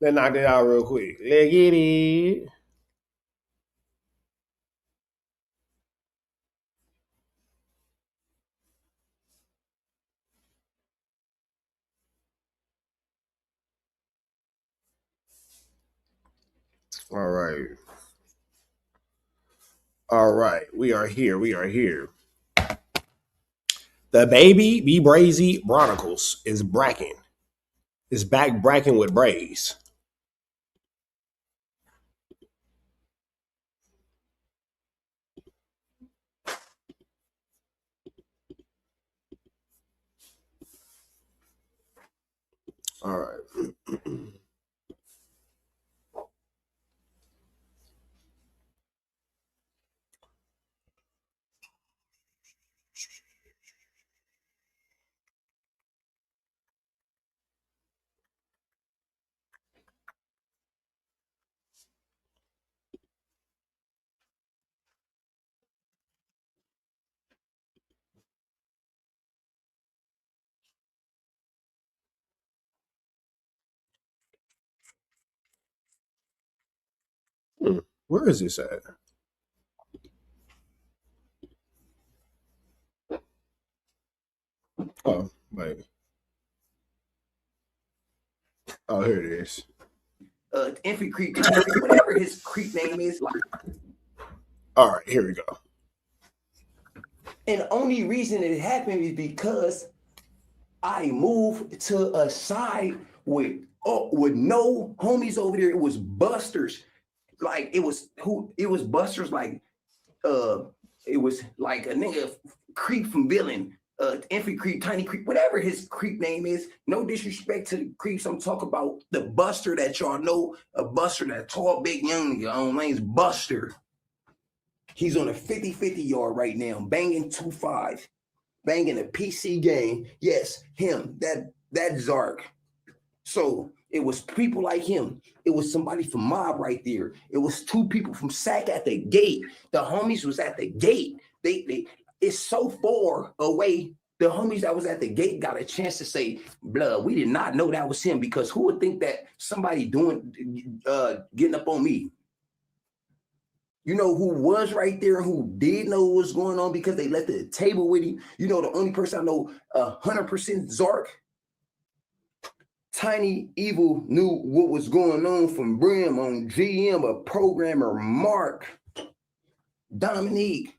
Let's knock that out real quick. Let's get it. All right. All right. We are here. We are here. The baby be Brazy Bronicles is bracking. Is back bracking with Braze. All right. Where is this at? Oh, wait. Oh, here it is. Infant creep, tiny creep, whatever his creep name is. All right, here we go. And the only reason it happened is because I moved to a side with no homies over there. It was busters. Like it was busters like uh it was like a nigga creep from villain, infant creep, tiny creep, whatever his creep name is. No disrespect to the creeps. I'm talking about the buster that y'all know, a buster, that tall, big young nigga on lane's buster. He's on a 50-50 yard right now, banging 2-5, banging a PC game. Yes, him, that Zark. So it was people like him. It was somebody from Mob right there. It was two people from Sac at the gate. The homies was at the gate. They it's so far away. The homies that was at the gate got a chance to say, "Blood, we did not know that was him," because who would think that somebody getting up on me? You know who was right there and who did know what was going on because they left the table with him? You know, the only person I know 100% Zark. Tiny Evil knew what was going on from Brim on GM, a programmer, Mark, Dominique.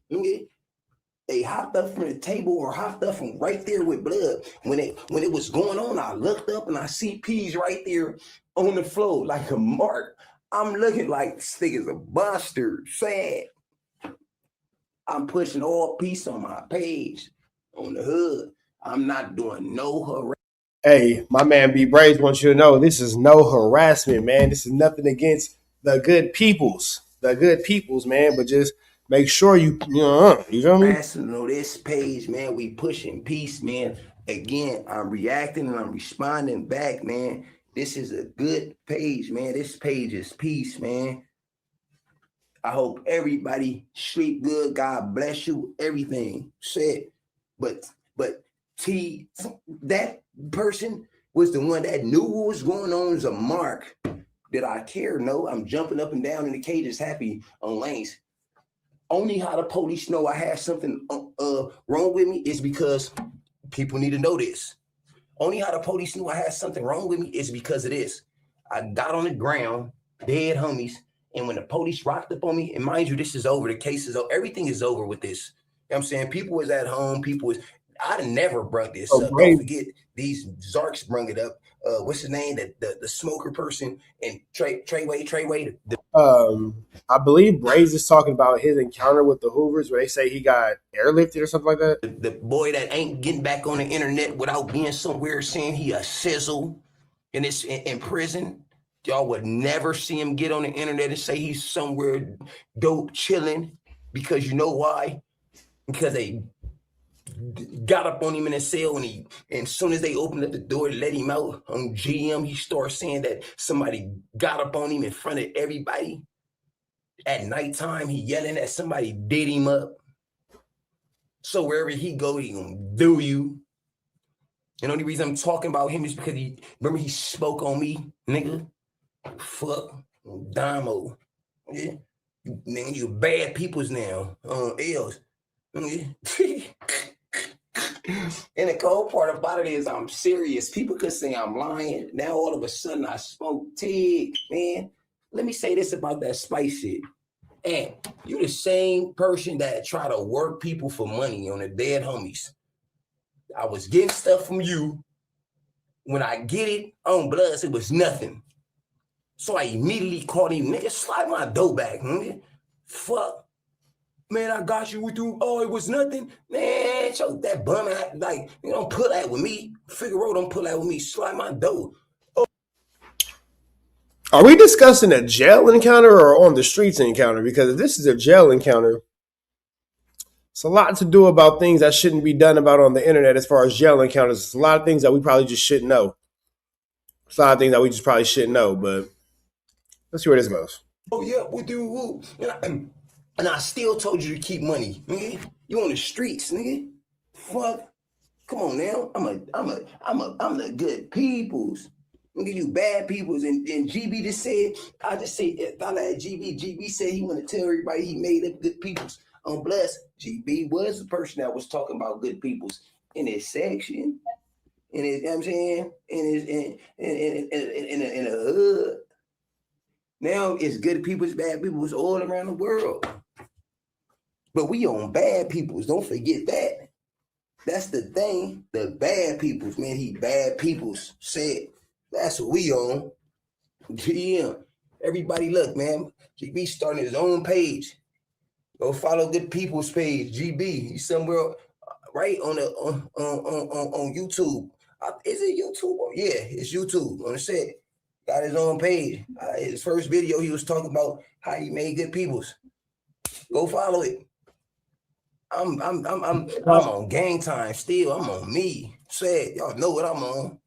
They hopped up from the table or hopped up from right there with Blood. When it was going on, I looked up and I see Peas right there on the floor like a mark. I'm looking like this thing is a buster, sad. I'm pushing all peace on my page, on the hood. I'm not doing no harassment. Hey, my man B Braves wants you to know this is no harassment, man. This is nothing against the good peoples. The good peoples, man. But just make sure you feel me? On this page, man, we pushing peace, man. Again, I'm reacting and I'm responding back, man. This is a good page, man. This page is peace, man. I hope everybody sleep good. God bless you. Everything said, but T, that person was the one that knew what was going on as a mark. Did I care? No, I'm jumping up and down in the cages, happy on lanes. Only how the police know I had something wrong with me is because people need to know this. Only how the police knew I had something wrong with me is because of this. I got on the ground, dead homies, and when the police rocked up on me, and mind you, this is over. The case is over. Everything is over with this. You know what I'm saying? People was at home. People was. I'd never brought this So up. Don't Braves, forget these Zarks brung it up. What's his name? The smoker person and Treyway. I believe Braves is talking about his encounter with the Hoovers where they say he got airlifted or something like that. The boy that ain't getting back on the internet without being somewhere saying he a sizzle and it's in prison. Y'all would never see him get on the internet and say he's somewhere dope chilling because you know why? Because they got up on him in a cell and as soon as they opened up the door to let him out on GM, he started saying that somebody got up on him in front of everybody. At nighttime, he yelling that somebody did him up. So wherever he go, he gonna do you. And the only reason I'm talking about him is because he spoke on me, nigga. Fuck Damo. Yeah. Nigga, you bad peoples now. Else. And the cold part about it is I'm serious. People could say I'm lying. Now all of a sudden I smoke tig, man. Let me say this about that spice shit. And you the same person that try to work people for money on the dead homies. I was getting stuff from you. When I get it on Bloods, it was nothing. So I immediately called him, nigga, slide my dough back, nigga. Fuck. Man, I got you with you. Oh, it was nothing. Man, show that bum act. Like, you don't pull that with me. Figaro don't pull that with me. Slide my dough. Are we discussing a jail encounter or on the streets encounter? Because if this is a jail encounter, it's a lot to do about things that shouldn't be done about on the internet as far as jail encounters. It's a lot of things that we probably just shouldn't know. It's a lot of things that we just probably shouldn't know, but let's see where this goes. Oh, yeah, with you. And I still told you to keep money, nigga. You on the streets, nigga. Fuck. Come on now. I'm the good peoples. Nigga, you bad peoples. And GB just said, I just say, if I let GB said he want to tell everybody he made up good peoples. On Bless, GB was the person that was talking about good peoples in his section. In his, you know what I'm saying? In the hood. Now it's good peoples, bad peoples all around the world. But we on bad peoples. Don't forget that. That's the thing. The bad peoples, man. He bad peoples said. That's what we on. Yeah. Everybody look, man. GB starting his own page. Go follow Good People's page. GB. He's somewhere right on the on YouTube. Is it YouTube? Yeah, it's YouTube. On the set. Got his own page. His first video, he was talking about how he made good peoples. Go follow it. I'm on gang time still. I'm on me. Said y'all know what I'm on.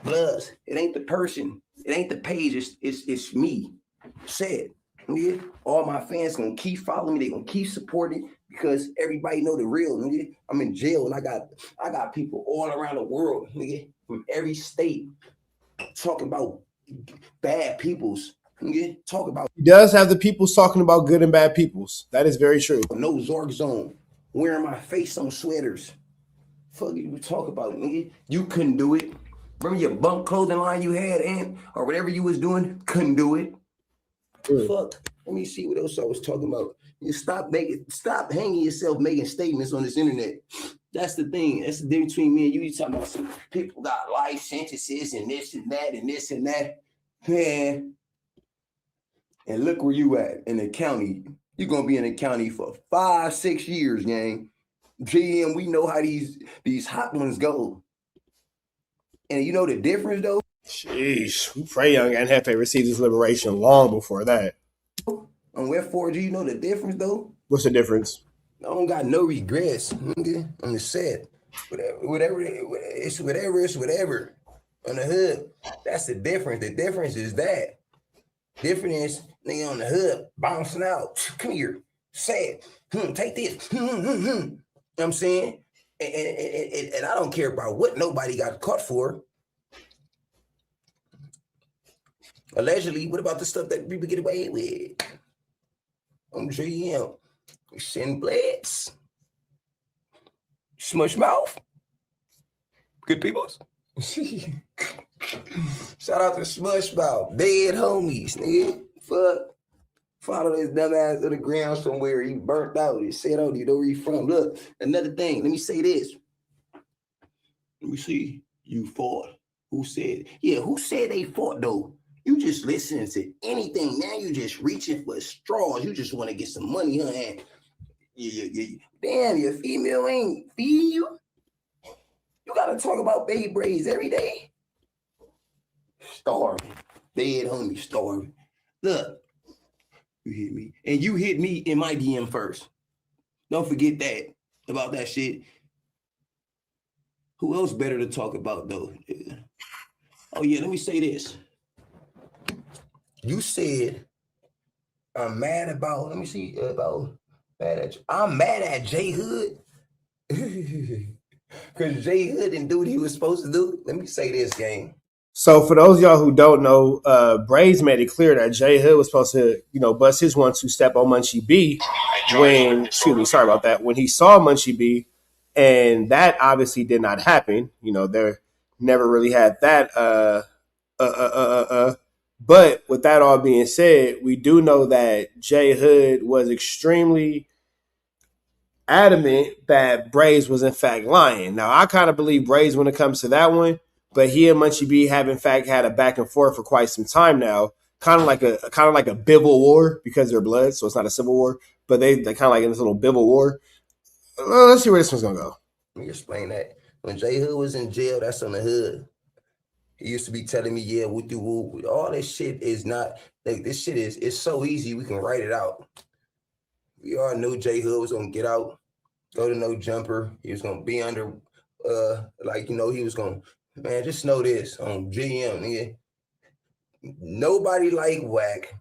Bloods. It ain't the person. It ain't the page. It's me. Said. Nigga, all my fans gonna keep following me. They gonna keep supporting because everybody know the real. Nigga, I'm in jail and I got people all around the world. Nigga, from every state talking about bad peoples. Nigga, talk about. He does have the peoples talking about good and bad peoples. That is very true. No Zork Zone, wearing my face on sweaters. Fuck you talk about, nigga. You couldn't do it. Remember your bunk clothing line you had, and or whatever you was doing, couldn't do it. Fuck. Let me see what else I was talking about. You stop hanging yourself making statements on this internet. That's the thing. That's the difference between me and you. You talking about some people got life sentences and this and that and this and that. Man. And look where you at in the county. You're gonna be in the county for 5-6 years, gang. GM, we know how these hot ones go. And you know the difference though? Sheesh. We pray young and Jefe received his liberation long before that. On Web 4G, you know the difference though? What's the difference? I don't got no regrets, nigga, on the set. Whatever, it's whatever. On the hood, that's the difference. The difference is that. Difference is, nigga, on the hood, bouncing out. Come here, say it. Take this. You know what I'm saying? And I don't care about what nobody got caught for. Allegedly, what about the stuff that people get away with? On GM, send blades, smush mouth, good peoples. Shout out to Smush Mouth, dead homies, nigga. Fuck. Follow this dumbass to the ground somewhere. He burnt out. He said, "Oh, you know where he from?" Look, another thing. Let me say this. Let me see. You fought. Who said? Yeah, who said they fought though? You just listening to anything. Now you just reaching for straws. You just want to get some money, huh? And damn, your female ain't feed you. You gotta talk about baby braids every day. Starving. Dead homie starving. Look, you hit me. And you hit me in my DM first. Don't forget that about that shit. Who else better to talk about though? Oh yeah, let me say this. You said I'm mad about, let me see, I'm mad at J Hood. Because J Hood didn't do what he was supposed to do. Let me say this, gang. So for those of y'all who don't know, Brazy made it clear that J Hood was supposed to, bust his 1-2 step on Munchie B when, excuse me, sorry about that, when he saw Munchie B, and that obviously did not happen. There never really had that. But with that all being said, we do know that J Hood was extremely adamant that Brazy was in fact lying. Now I kind of believe Brazy when it comes to that one, but he and Munchie B have in fact had a back and forth for quite some time now. Kind of like a bivol war because they're blood, so it's not a civil war, but they kind of like in this little bivol war. Let's see where this one's gonna go. Let me explain that. When J Hood was in jail, that's on the hood. He used to be telling me, yeah, woo woo. All this shit is not like this shit is it's so easy we can write it out. We all knew J Hood was gonna get out, go to no jumper. He was gonna be under he was gonna man, just know this on GM, nigga. Nobody like Whack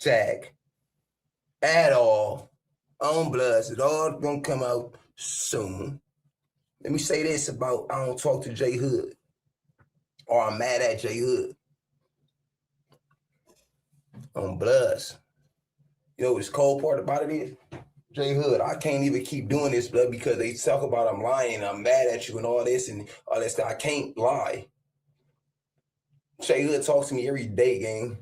Jack at all on Bloods. It all gonna come out soon. Let me say this about I don't talk to J Hood. Or I'm mad at J Hood. On Bloods. You know what's cold part about it is? J Hood, I can't even keep doing this, blood, because they talk about I'm lying, I'm mad at you and all this and all that stuff. I can't lie. J Hood talks to me every day, gang.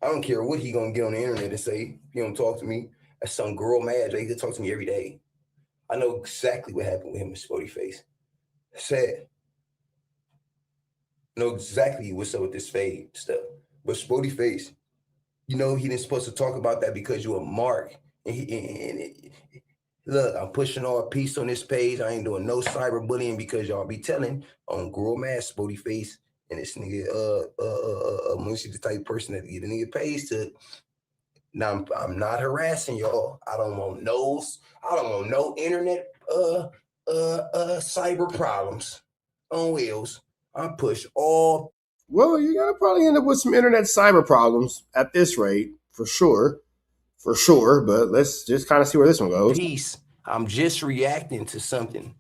I don't care what he gonna get on the internet and say. He don't talk to me. That's some girl mad. J Hood talks to me every day. I know exactly what happened with him and Spody Face. Sad. I know exactly what's up with this fade stuff. But Spody Face, he didn't supposed to talk about that because you a mark. Look, I'm pushing all peace on this page. I ain't doing no cyberbullying because y'all be telling on Girl Mad Spody Face and this nigga Munchie the type person that the nigga pays to. Now I'm not harassing y'all. I don't want no internet cyber problems on wheels. I push all. Well, you're gonna probably end up with some internet cyber problems at this rate, for sure. But let's just kind of see where this one goes. Peace. I'm just reacting to something.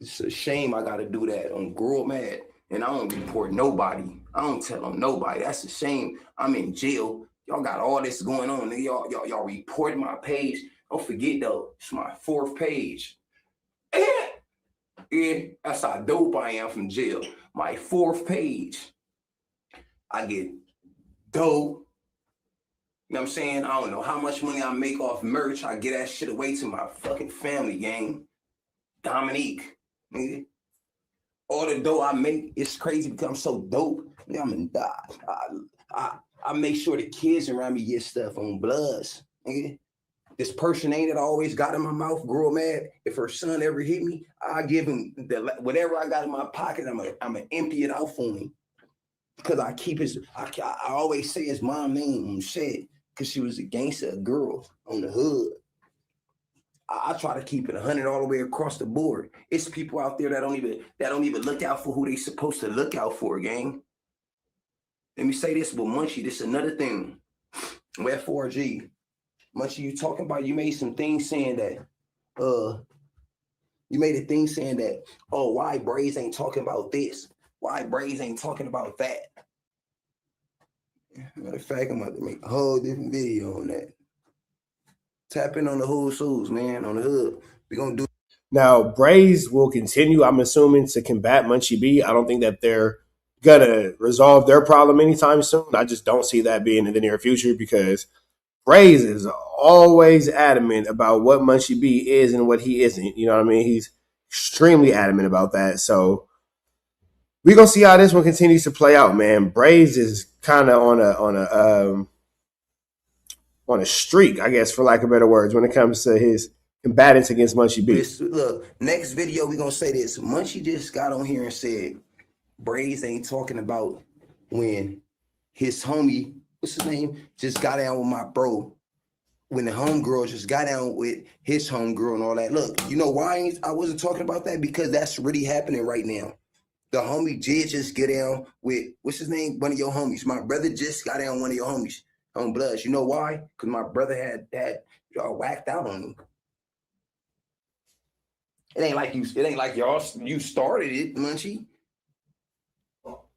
It's a shame I gotta do that on Girl Mad, and I don't report nobody. I don't tell them nobody. That's a shame. I'm in jail. Y'all got all this going on. Y'all reporting my page. Don't forget though, it's my 4th page. Yeah, that's how dope I am from jail. My 4th page. I get dope. You know what I'm saying? I don't know how much money I make off merch. I get that shit away to my fucking family, gang. Dominique, nigga. All the dope I make, it's crazy because I'm so dope. Nigga, I make sure the kids around me get stuff on Bloods, nigga. This person ain't that I always got in my mouth, Girl Mad. If her son ever hit me, I give him whatever I got in my pocket. I'm gonna empty it out for him because I keep his. I always say his mom name and shit because she was a gangster, a girl on the hood. I try to keep it 100 all the way across the board. It's people out there that don't even look out for who they supposed to look out for, gang. Let me say this with Munchie. This is another thing. With 4G. Munchie, you talking about, you made some things saying that, you made a thing saying that, oh, why Brazy ain't talking about this? Why Brazy ain't talking about that? Matter of fact, I'm about to make a whole different video on that. Tap in on the who's who's, man, on the hood. We're going to do. Now, Brazy will continue, I'm assuming, to combat Munchie B. I don't think that they're gonna resolve their problem anytime soon. I just don't see that being in the near future because Brazy is always adamant about what Munchie B is and what he isn't. You know what I mean? He's extremely adamant about that. So we're gonna see how this one continues to play out, man. Brazy is kind of on a streak, I guess, for lack of better words, when it comes to his combatants against Munchie B. Look, next video we gonna say this. Munchie just got on here and said Brazy ain't talking about when his homie, what's his name, just got down with my bro. When the homegirl just got down with his homegirl and all that. Look, you know why I wasn't talking about that? Because that's really happening right now. The homie did just get down with, what's his name? One of your homies. My brother just got down with one of your homies on Bloods. You know why? Because my brother had y'all whacked out on him. It ain't like y'all you started it, Munchie.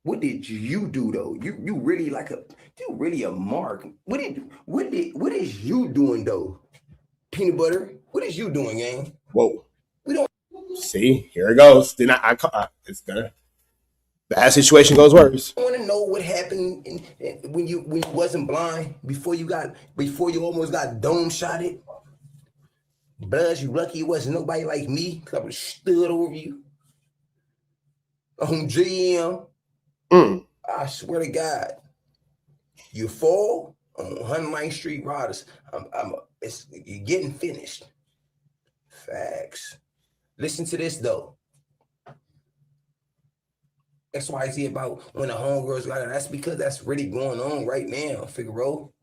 what did you do though? You really like you really a mark. What is you doing though? Peanut butter. What is you doing, gang? Whoa. We don't See, here it goes. Then it's gonna bad situation goes worse. want to know what happened when you wasn't blind before you almost got dome shotted. Bloods, you lucky it wasn't nobody like me, because I would have stood over you on GM. I swear to God, you fall on 109th Street Riders. You're getting finished. Facts. Listen to this though. XYZ about when the homegirls got it. That's because that's really going on right now, Figaro.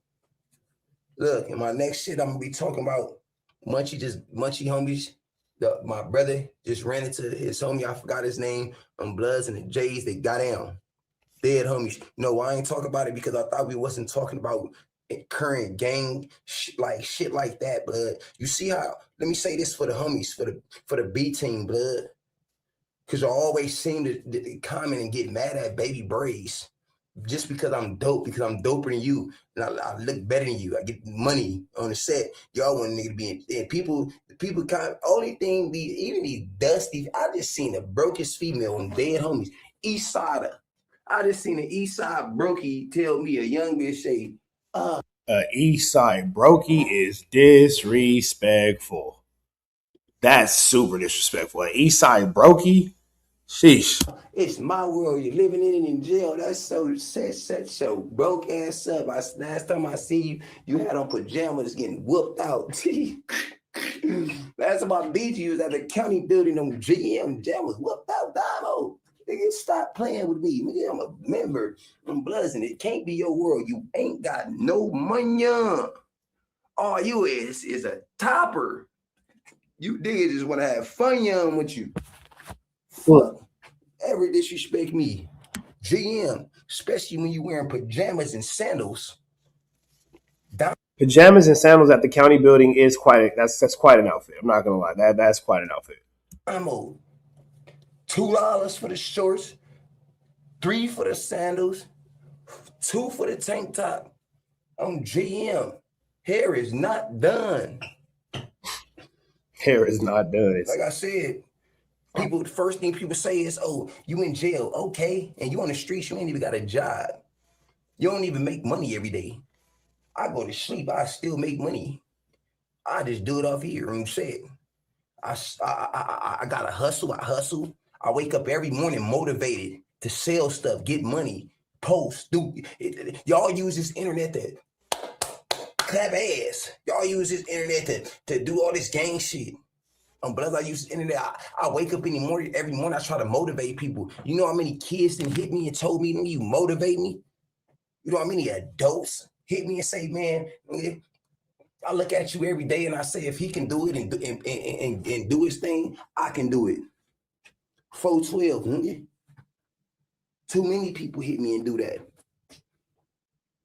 Look, in my next shit, I'm gonna be talking about Munchie homies. My brother just ran into his homie. I forgot his name. Bloods and the J's. They got down. Dead homies. No, I ain't talking about it because I thought we wasn't talking about current gang shit like that. But you see how? Let me say this for the homies, for the B team, blood. Because you always seem to comment and get mad at Baby Brazy. Just because I'm dope, because I'm doper than you, and I look better than you. I get money on the set. Y'all want a nigga to be in. And people kind of, only thing, even these dusty, I just seen the brokest female on Dead Homies. East Sider. I just seen an East Side brokey tell me, a young bitch say, East Side Brokey is disrespectful. That's super disrespectful. East Side Brokey? Sheesh. it's my world. You're living in it in jail. That's so so broke ass up. Last time I see you, you had on pajamas getting whooped out. Last time I beat you was at the county building on GM. Jam was whooped out. Damo. Nigga, stop playing with me. Nigga, I'm a member. I'm Bloods, and it can't be your world. You ain't got no money. All you is a topper. You niggas just want to have fun young with you. Fuck. Ever disrespect me. GM, especially when you wearing pajamas and sandals. Pajamas and sandals at the county building is that's quite an outfit. I'm not gonna lie. That's quite an outfit. I'm old. $2 for the shorts, $3 for the sandals, $2 for the tank top. On GM. Hair is not done. Hair is not done. Like I said, the first thing people say is, oh, you in jail. Okay. And you on the streets, you ain't even got a job. You don't even make money every day. I go to sleep, I still make money. I just do it off here and set. I gotta hustle. I hustle. I wake up every morning motivated to sell stuff, get money, post. Y'all use this internet to clap ass. Y'all use this internet to do all this gang shit. But I use the internet. I wake up in the morning, every morning I try to motivate people. You know how many kids done hit me and told me, you motivate me? You know how many adults hit me and say, man, I look at you every day and I say, if he can do it and do his thing, I can do it. 412. Too many people hit me and do that.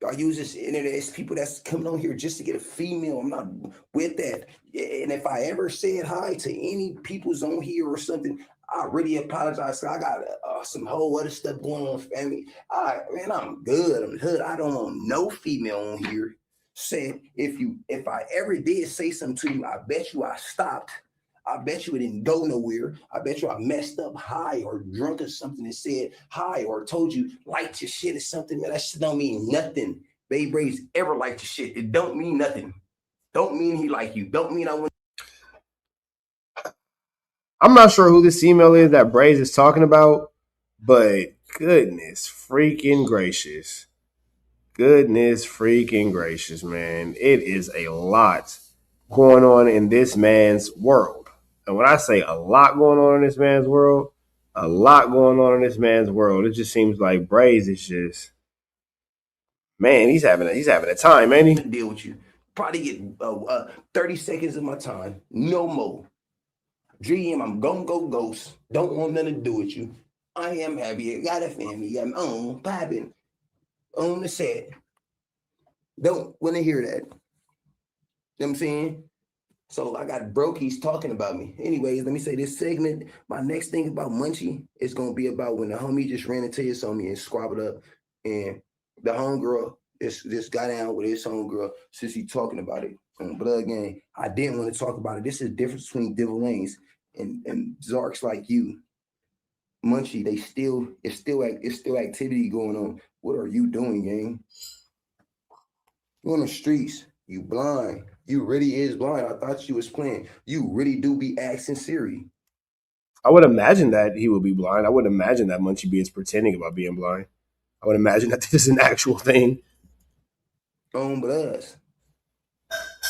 Y'all use this internet. It's people that's coming on here just to get a female. I'm not with that. And if I ever said hi to any people's on here or something, I really apologize. I got some whole other stuff going on, family. I'm good. I'm hood. I don't want no female on here. Said if I ever did say something to you, I bet you I stopped. I bet you it didn't go nowhere. I bet you I messed up high or drunk or something and said hi or told you like your shit or something. Man, that shit don't mean nothing. Baby Brazy ever liked your shit. It don't mean nothing. Don't mean he like you. Don't mean I want. I'm not sure who this email is that Brazy is talking about, but goodness freaking gracious. Goodness freaking gracious, man. It is a lot going on in this man's world. And when I say a lot going on in this man's world, a lot going on in this man's world, it just seems like Brazy is just, man, he's having a time, ain't he? Deal with you. Probably get 30 seconds of my time. No more. GM, I'm gonna go ghost. Don't want nothing to do with you. I am happy. I got a family. I'm on popping on the set. Don't want to hear that. You know what I'm saying? So I got brokies talking about me. Anyways, let me say this segment. My next thing about Munchie is gonna be about when the homie just ran into his homie and squabbled up, and the homegirl just got down with his homegirl since he talking about it. But again, I didn't want to talk about it. This is the difference between Devil Lanes and Zarks like you, Munchie. It's still activity going on. What are you doing, gang? You on the streets. You blind. You really is blind. I thought you was playing. You really do be asking Siri. I would imagine that he would be blind. I would imagine that Munchie B is pretending about being blind. I would imagine that this is an actual thing. But us.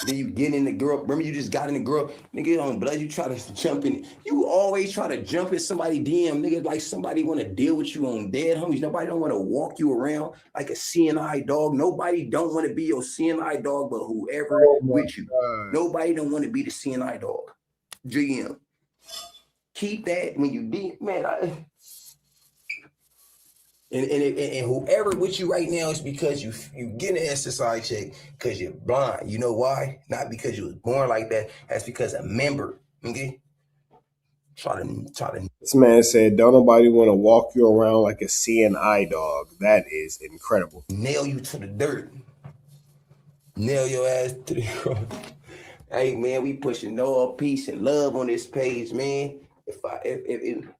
Then you get in the girl. Remember, you just got in the girl. Nigga, on blood, you try to jump in. You always try to jump in somebody DM. Nigga, like somebody want to deal with you on dead homies. Nobody don't want to walk you around like a CNI dog. Nobody don't want to be your CNI dog, but whoever Oh my with you. god. Nobody don't want to be the CNI dog. GM. Keep that when you deep, man. And whoever with you right now is because you getting an SSI check because you're blind. You know why? Not because you was born like that. That's because a member, okay? Try to This man said, "Don't nobody want to walk you around like a CNI dog." That is incredible. nail you to the dirt. Nail your ass to the ground. Hey man, we pushing no peace and love on this page, man.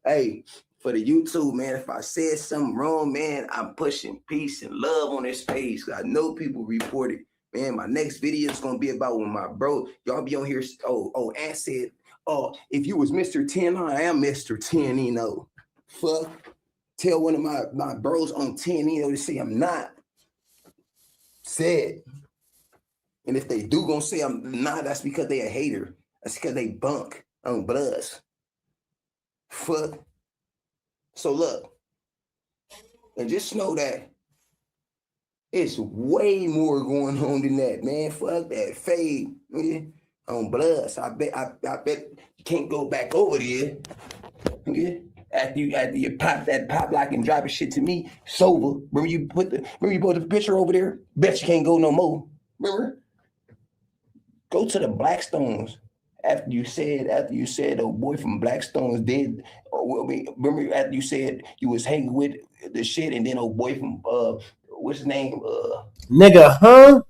Hey, for the YouTube, man, if I said something wrong, man, I'm pushing peace and love on this page. I know people report it. Man, my next video is gonna be about when my bro, y'all be on here. Ant said, oh, if you was Mr. 10, I am Mr. 10, Fuck. Tell one of my bros on 10, to say I'm not. Said. And if they do gonna say I'm not, that's because they a hater. That's because they bunk on bloods. Fuck. So look, and just know that it's way more going on than that, man. Fuck that fade, man. On bloods. I bet you can't go back over there. Okay? After you pop lock and drop shit to me, sober. Remember you put the picture over there? Bet you can't go no more. Remember? Go to the Blackstones. After you said, oh boy from Blackstones did. Remember after you said you was hanging with the shit, and then oh boy from what's his name? Nigga, huh?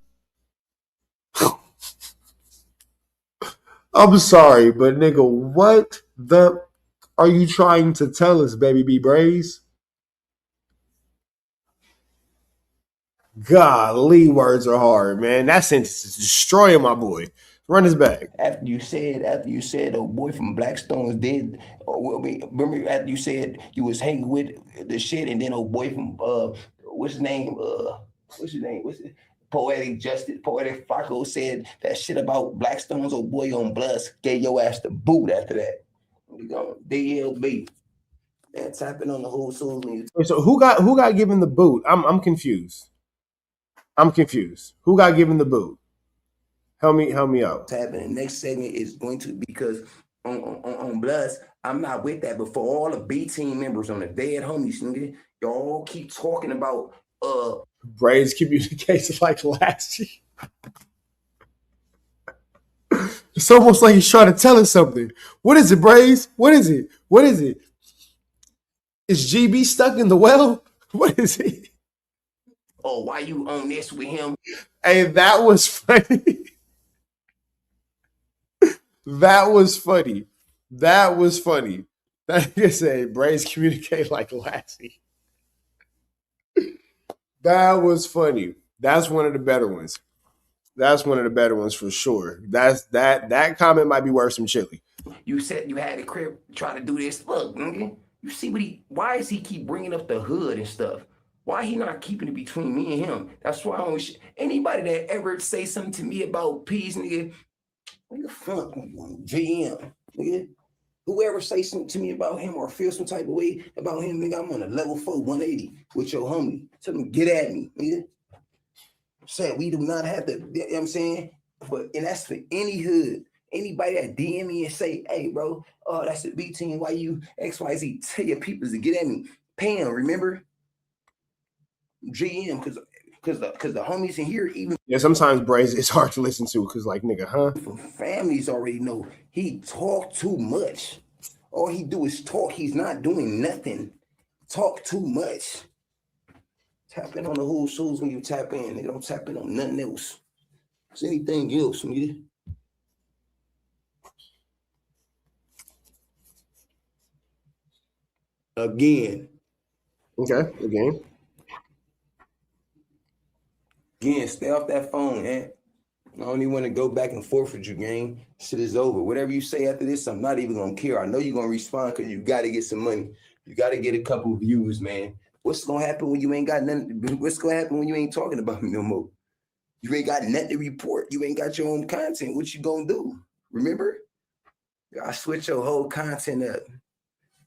I'm sorry, but nigga, what the are you trying to tell us, baby B Braze? Golly, words are hard, man. That sentence is destroying my boy. Run his back. After you said, oh boy from Blackstones did. Remember after you said you was hanging with the shit, and then oh boy from what's his name? What's his name? What's it? Poetic Flacco said that shit about Blackstones, oh boy on Bloods, gave your ass the boot after that. We going DLB. And tapping on the whole soul when you Wait, so who got given the boot? I'm confused. I'm confused. Who got given the boot? Help me out. tapping. The next segment is going to because on Bloods, I'm not with that. But for all the B team members on the dead homies, nigga, y'all keep talking about Braze communicates like last year. It's almost like he's trying to tell us something. What is it, Braze? What is it? What is it? Is GB stuck in the well? What is it? oh, why you on this with him? Hey, that was funny. That was funny. That was funny. That nigga said Braze communicate like Lassie. That was funny. That's one of the better ones. That's one of the better ones for sure. That comment might be worth some chili. You said you had a crib try to do this. Look, nigga, you see why is he keep bringing up the hood and stuff? Why he not keeping it between me and him? That's why I don't anybody that ever say something to me about peace, nigga fuck GM, nigga. Whoever say something to me about him or feel some type of way about him, nigga, I'm on a level 4 180 with your homie. Tell them get at me, nigga. Say we do not have to, you know what I'm saying? And that's for any hood. Anybody that DM me and say, hey, bro, oh, that's the B team. Why you XYZ? Tell your people to get at me. Pam, remember? GM, because because the homies in here, even sometimes Brazy it's hard to listen to because like nigga, huh? for families already know he talk too much. All he do is talk. He's not doing nothing. Talk too much. Tap in on the who's shoes when you tap in. They don't tap in on nothing else. It's anything else, nigga. Again, Okay, again. stay off that phone, man. I don't even want to go back and forth with you, gang. Shit is over. Whatever you say after this, I'm not even gonna care. I know you're gonna respond because you gotta get some money. You gotta get a couple views, man. What's gonna happen when you ain't got nothing? What's gonna happen when you ain't talking about me no more? You ain't got nothing to report. You ain't got your own content. What you gonna do? Remember? I switch your whole content up.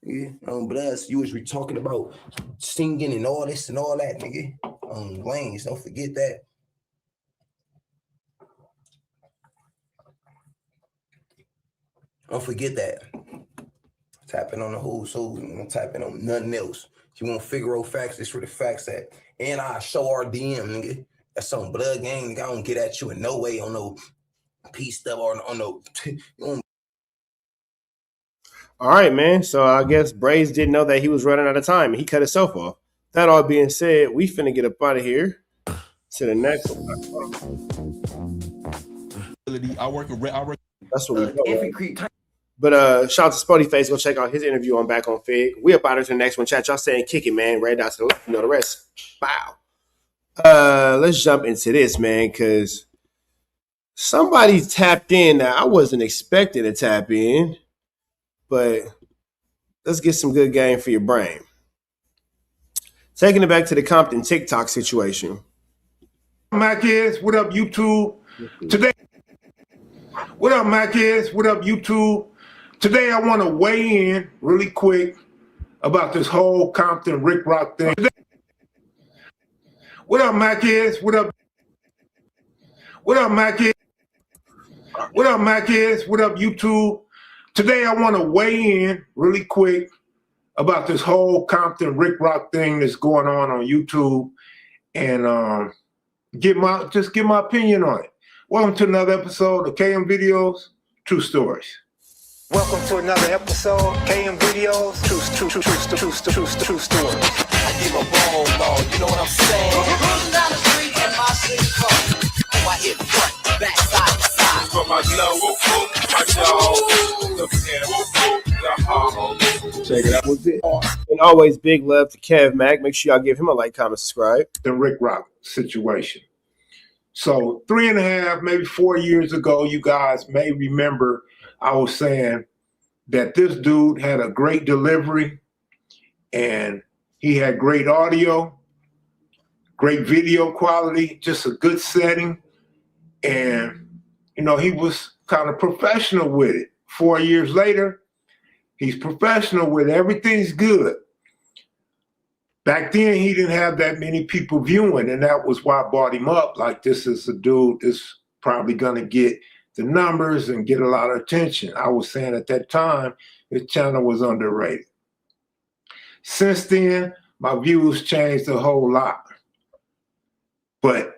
Yeah, bless. You was talking about singing and all this and all that, nigga. Lanes, don't forget that. Don't forget that. Tapping on the who's who. Don't tap in on nothing else. If you want Figaro facts, it's for the facts that. And I show our DM, nigga. That's some blood gang, nigga. I don't get at you in no way on no peace stuff or on no. All right, man. So I guess Braves didn't know that he was running out of time and he cut himself off. That all being said, we finna get up out of here to the next one. That's what we know. But shout out to Spotty Face. Go check out his interview on Back on Fig. We up out of to the next one. Chat, y'all saying kick it, man. Right down to the left. You know the rest. Wow. Let's jump into this, man, because somebody tapped in that I wasn't expecting to tap in. But let's get some good game for your brain. Taking it back to the Compton TikTok situation. Mac is, what up, YouTube? Today, what up, Mac is, what up, YouTube? Today, I want to weigh in really quick about this whole Compton Rick Rock thing. What up, Mac is, what up? What up, Mac is? What up, Mac is, what up, YouTube? Today, I want to weigh in really quick about this whole Compton Rick Rock thing that's going on YouTube and give my opinion on it. Welcome to another episode of KM Videos, True Stories. Welcome to another episode, KM Videos, True Stories. I give a ball, you know what I'm saying? Rolling down the street in my city car. Oh, I hit front, back, side to side. From my Check it out. Was it? And always big love to Kev Mack. Make sure y'all give him a like, comment, subscribe. The Rick Rock situation. So 3.5, maybe 4 years ago, you guys may remember I was saying that this dude had a great delivery and he had great audio, great video quality, just a good setting. And, you know, he was kind of professional with it. 4 years later, he's professional with it. Everything's good. Back then, he didn't have that many people viewing, and that was why I brought him up. Like, this is a dude that's probably going to get the numbers and get a lot of attention. I was saying at that time, his channel was underrated. Since then, my views changed a whole lot. But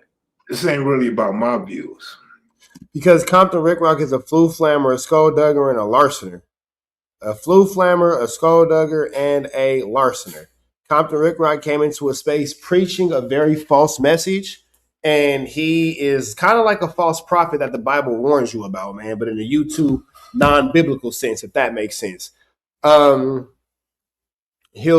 this ain't really about my views. Because Compton Rick Rock is a flu flammer, a skulldugger, and a larcener. A flu flammer, a skulldugger, and a larcener. Compton Rick Rock came into a space preaching a very false message, and he is kind of like a false prophet that the Bible warns you about, man, but in a YouTube non-biblical sense, if that makes sense. He'll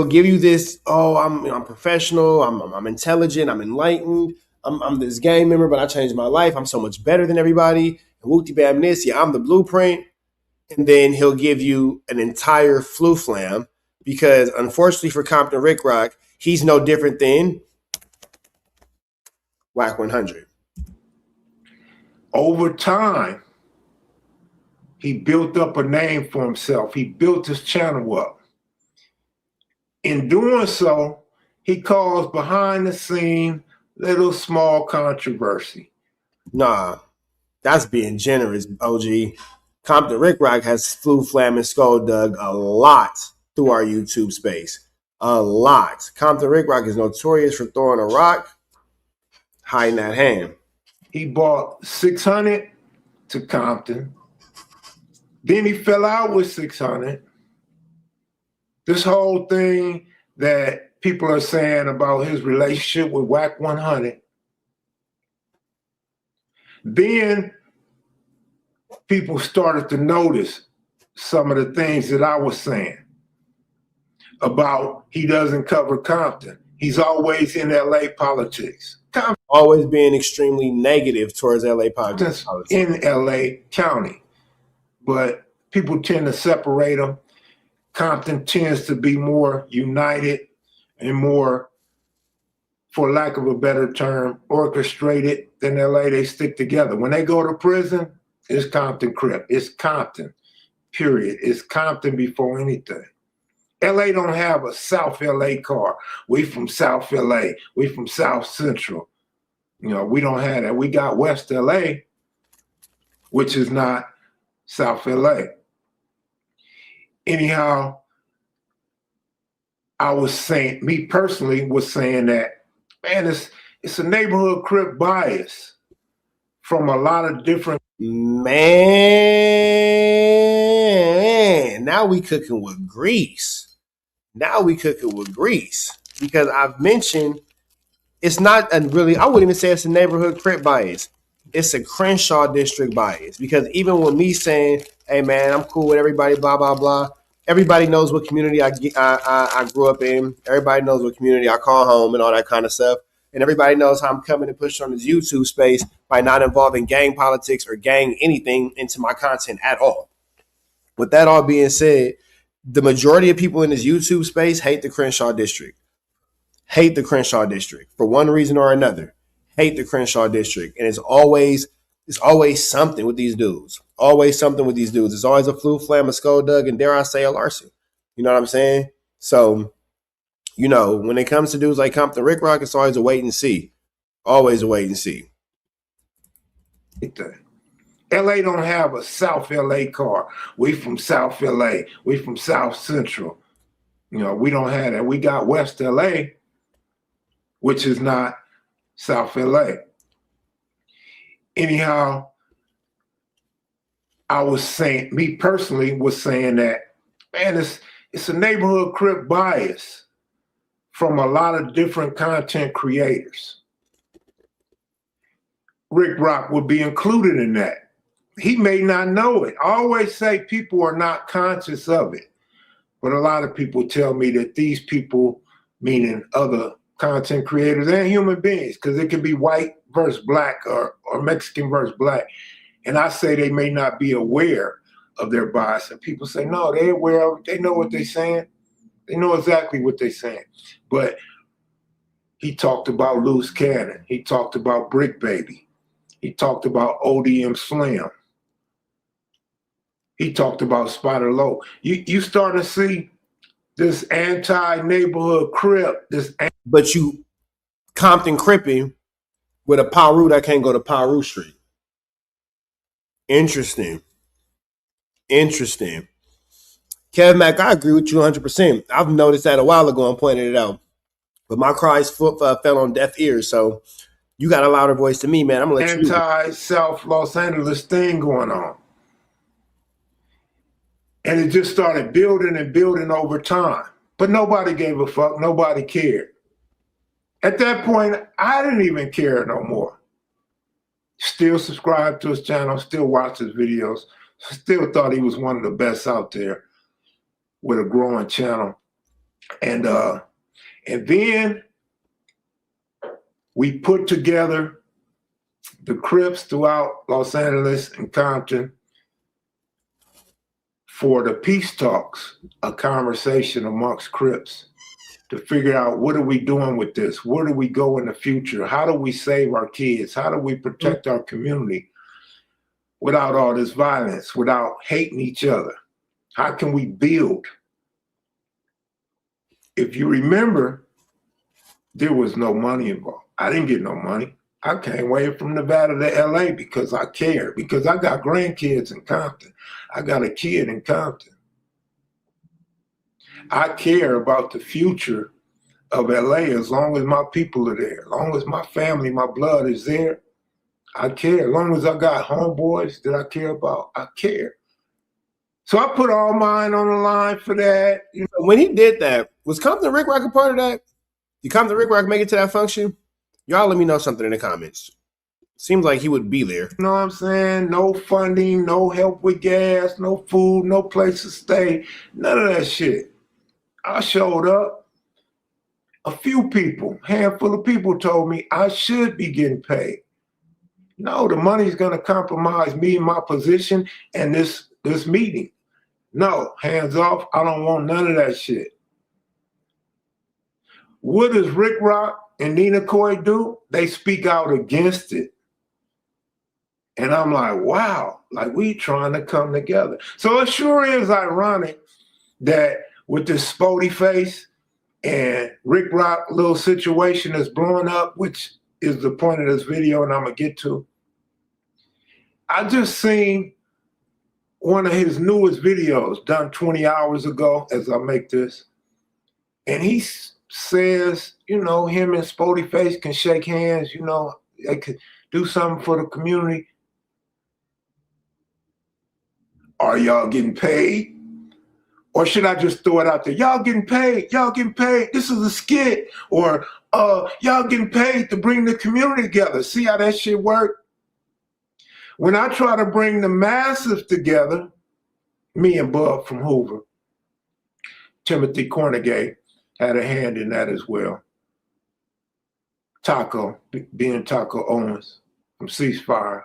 give you this, I'm professional, I'm intelligent, I'm enlightened, I'm this gang member, but I changed my life, I'm so much better than everybody, and whoopty bam this, yeah, I'm the blueprint. And then he'll give you an entire flu flam because, unfortunately for Compton Rick Rock, he's no different than Whack 100. Over time, he built up a name for himself. He built his channel up. In doing so, he caused behind the scene little small controversy. Nah, that's being generous, OG. Compton Rick Rock has flu flam and skull dug a lot through our YouTube space. A lot. Compton Rick Rock is notorious for throwing a rock hiding that hand. He bought 600 to Compton. Then he fell out with 600. This whole thing that people are saying about his relationship with Whack 100. Then people started to notice some of the things that I was saying about he doesn't cover Compton. He's always in LA politics. Always being extremely negative towards LA politics. In LA County. But people tend to separate them. Compton tends to be more united and more, for lack of a better term, orchestrated than LA. They stick together. When they go to prison, it's Compton Crip. It's Compton, period. It's Compton before anything. LA don't have a South LA car. We from South LA. We from South Central. You know, we don't have that. We got West LA, which is not South LA. Anyhow, I was saying, me personally was saying that, man, it's a neighborhood Crip bias from a lot of different. Man, now we cooking with grease. Now we cooking with grease, because I've mentioned it's not a really, I wouldn't even say it's a neighborhood Crip bias. It's a Crenshaw district bias, because even with me saying, hey man, I'm cool with everybody, blah, blah, blah. Everybody knows what community I grew up in. Everybody knows what community I call home and all that kind of stuff. And everybody knows how I'm coming and pushing on this YouTube space by not involving gang politics or gang anything into my content at all. With that all being said, the majority of people in this YouTube space hate the Crenshaw district. Hate the Crenshaw district for one reason or another. Hate the Crenshaw district. And it's always something with these dudes. Always something with these dudes. It's always a flu, flam, a skull dug, and dare I say a larceny. You know what I'm saying? So, you know, when it comes to dudes like Compton Rick Rock, it's always a wait and see. Always a wait and see. LA don't have a South LA car. We from South LA. We from South Central. You know, we don't have that. We got West LA, which is not South LA. Anyhow, I was saying, me personally was saying that, man, it's a neighborhood Crip bias from a lot of different content creators. Rick Rock would be included in that. He may not know it. I always say people are not conscious of it. But a lot of people tell me that these people, meaning other content creators and human beings, because it can be white versus black or Mexican versus black. And I say they may not be aware of their bias. And people say, no, they're aware of it. They know what they're saying. They know exactly what they're saying. But he talked about Loose Cannon. He talked about Brick Baby. He talked about ODM Slim. He talked about Spider Low. You start to see this anti-neighborhood Crip. But you Compton Crippy with a Paru that can't go to Paru Street. Interesting. Kev Mack, I agree with you 100%. I've noticed that a while ago and pointed it out. But my cries fell on deaf ears, so you got a louder voice to me, man. I'm going to let you. Anti-South Los Angeles thing going on. And it just started building and building over time. But nobody gave a fuck. Nobody cared. At that point, I didn't even care no more. Still subscribed to his channel, still watch his videos, still thought he was one of the best out there with a growing channel. And then we put together the Crips throughout Los Angeles and Compton for the peace talks, a conversation amongst Crips to figure out what are we doing with this? Where do we go in the future? How do we save our kids? How do we protect our community without all this violence, without hating each other? How can we build? If you remember, there was no money involved. I didn't get no money. I came way from Nevada to LA because I cared, because I got grandkids in Compton. I got a kid in Compton. I care about the future of LA as long as my people are there, as long as my family, my blood is there. I care. As long as I got homeboys that I care about, I care. So I put all mine on the line for that. You know, When he did that, was Compton Rick Rock a part of that? Did Compton Rick Rock make it to that function? Y'all let me know something in the comments. Seems like he would be there. you know what I'm saying? No funding, no help with gas, no food, no place to stay, none of that shit. I showed up. A few people, handful of people told me I should be getting paid. No, the money's gonna compromise me and my position and this meeting. No, hands off. I don't want none of that shit. What does Rick Rock and Nina Coy do? They speak out against it. And I'm like, wow, like we trying to come together. So it sure is ironic that with this Spody face and Rick Rock little situation that's blowing up, which is the point of this video and I'm gonna get to. I just seen one of his newest videos done 20 hours ago as I make this. And he says, you know, him and Spody Face can shake hands, you know, they could do something for the community. Are y'all getting paid? Or should I just throw it out there? Y'all getting paid, y'all getting paid. This is a skit. Or y'all getting paid to bring the community together. See how that shit work? When I try to bring the masses together, me and Bub from Hoover, Timothy Cornegay had a hand in that as well. Taco, being Taco Owens from Ceasefire.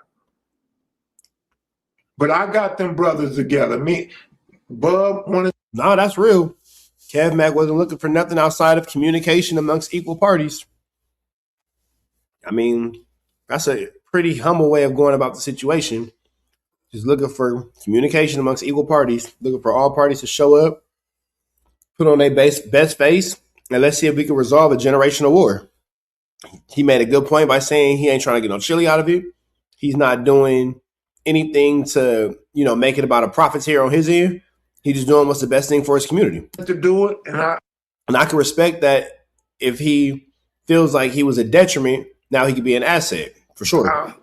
But I got them brothers together. Me, Bub wanted. No, that's real. Kev Mack wasn't looking for nothing outside of communication amongst equal parties. I mean, that's a pretty humble way of going about the situation. Just looking for communication amongst equal parties, looking for all parties to show up, put on their best face, and let's see if we can resolve a generational war. He made a good point by saying he ain't trying to get no chili out of it. He's not doing anything to, you know, make it about a profiteer on his end. He's just doing what's the best thing for his community. To do it, and I can respect that if he feels like he was a detriment, now he could be an asset, for sure. I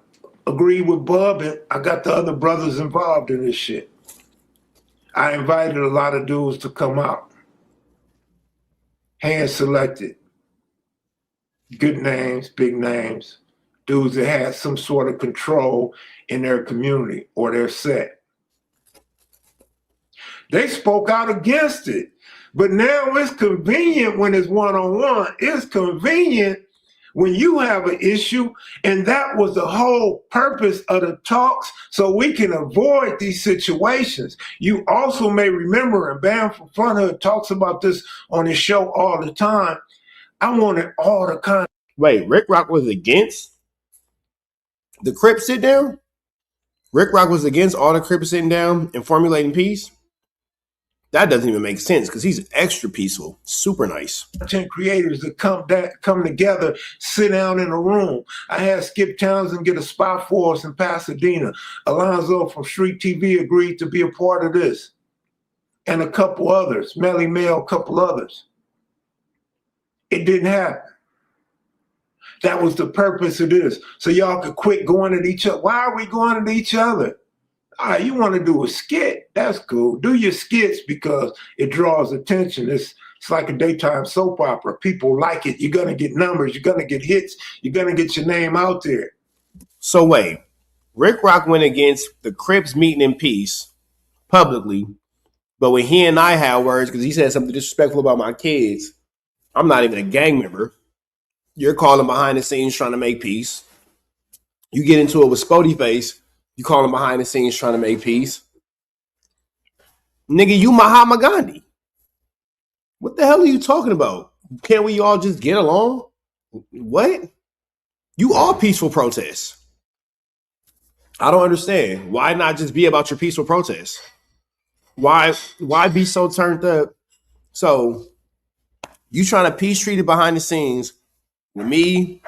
agree with Bub, and I got the other brothers involved in this shit. I invited a lot of dudes to come out. Hand selected. Good names, big names. Dudes that had some sort of control in their community or their set. They spoke out against it. But now it's convenient when it's one-on-one. It's convenient when you have an issue, and that was the whole purpose of the talks, so we can avoid these situations. You also may remember, and Bam from Front Hood talks about this on his show all the time, I wanted all the kind. Wait, Rick Rock was against the Crips sit down? Rick Rock was against all the Crips sitting down and formulating peace? That doesn't even make sense because he's extra peaceful, super nice. Content creators that come together, sit down in a room. I had Skip Townsend get a spot for us in Pasadena. Alonzo from Street TV agreed to be a part of this. And a couple others, Melly Mel, a couple others. It didn't happen. That was the purpose of this. So y'all could quit going at each other. Why are we going at each other? All right, you want to do a skit? That's cool. Do your skits because it draws attention. It's like a daytime soap opera. People like it. You're going to get numbers. You're going to get hits. You're going to get your name out there. So wait, Rick Rock went against the Crips meeting in peace publicly, but when he and I had words, because he said something disrespectful about my kids, I'm not even a gang member. You're calling behind the scenes trying to make peace. You get into it with Spody Face. You call him behind the scenes trying to make peace. Nigga, you Mahatma Gandhi. What the hell are you talking about? Can't we all just get along? What? You all peaceful protests. I don't understand. Why not just be about your peaceful protests? Why be so turned up? So you trying to peace treat it behind the scenes with me,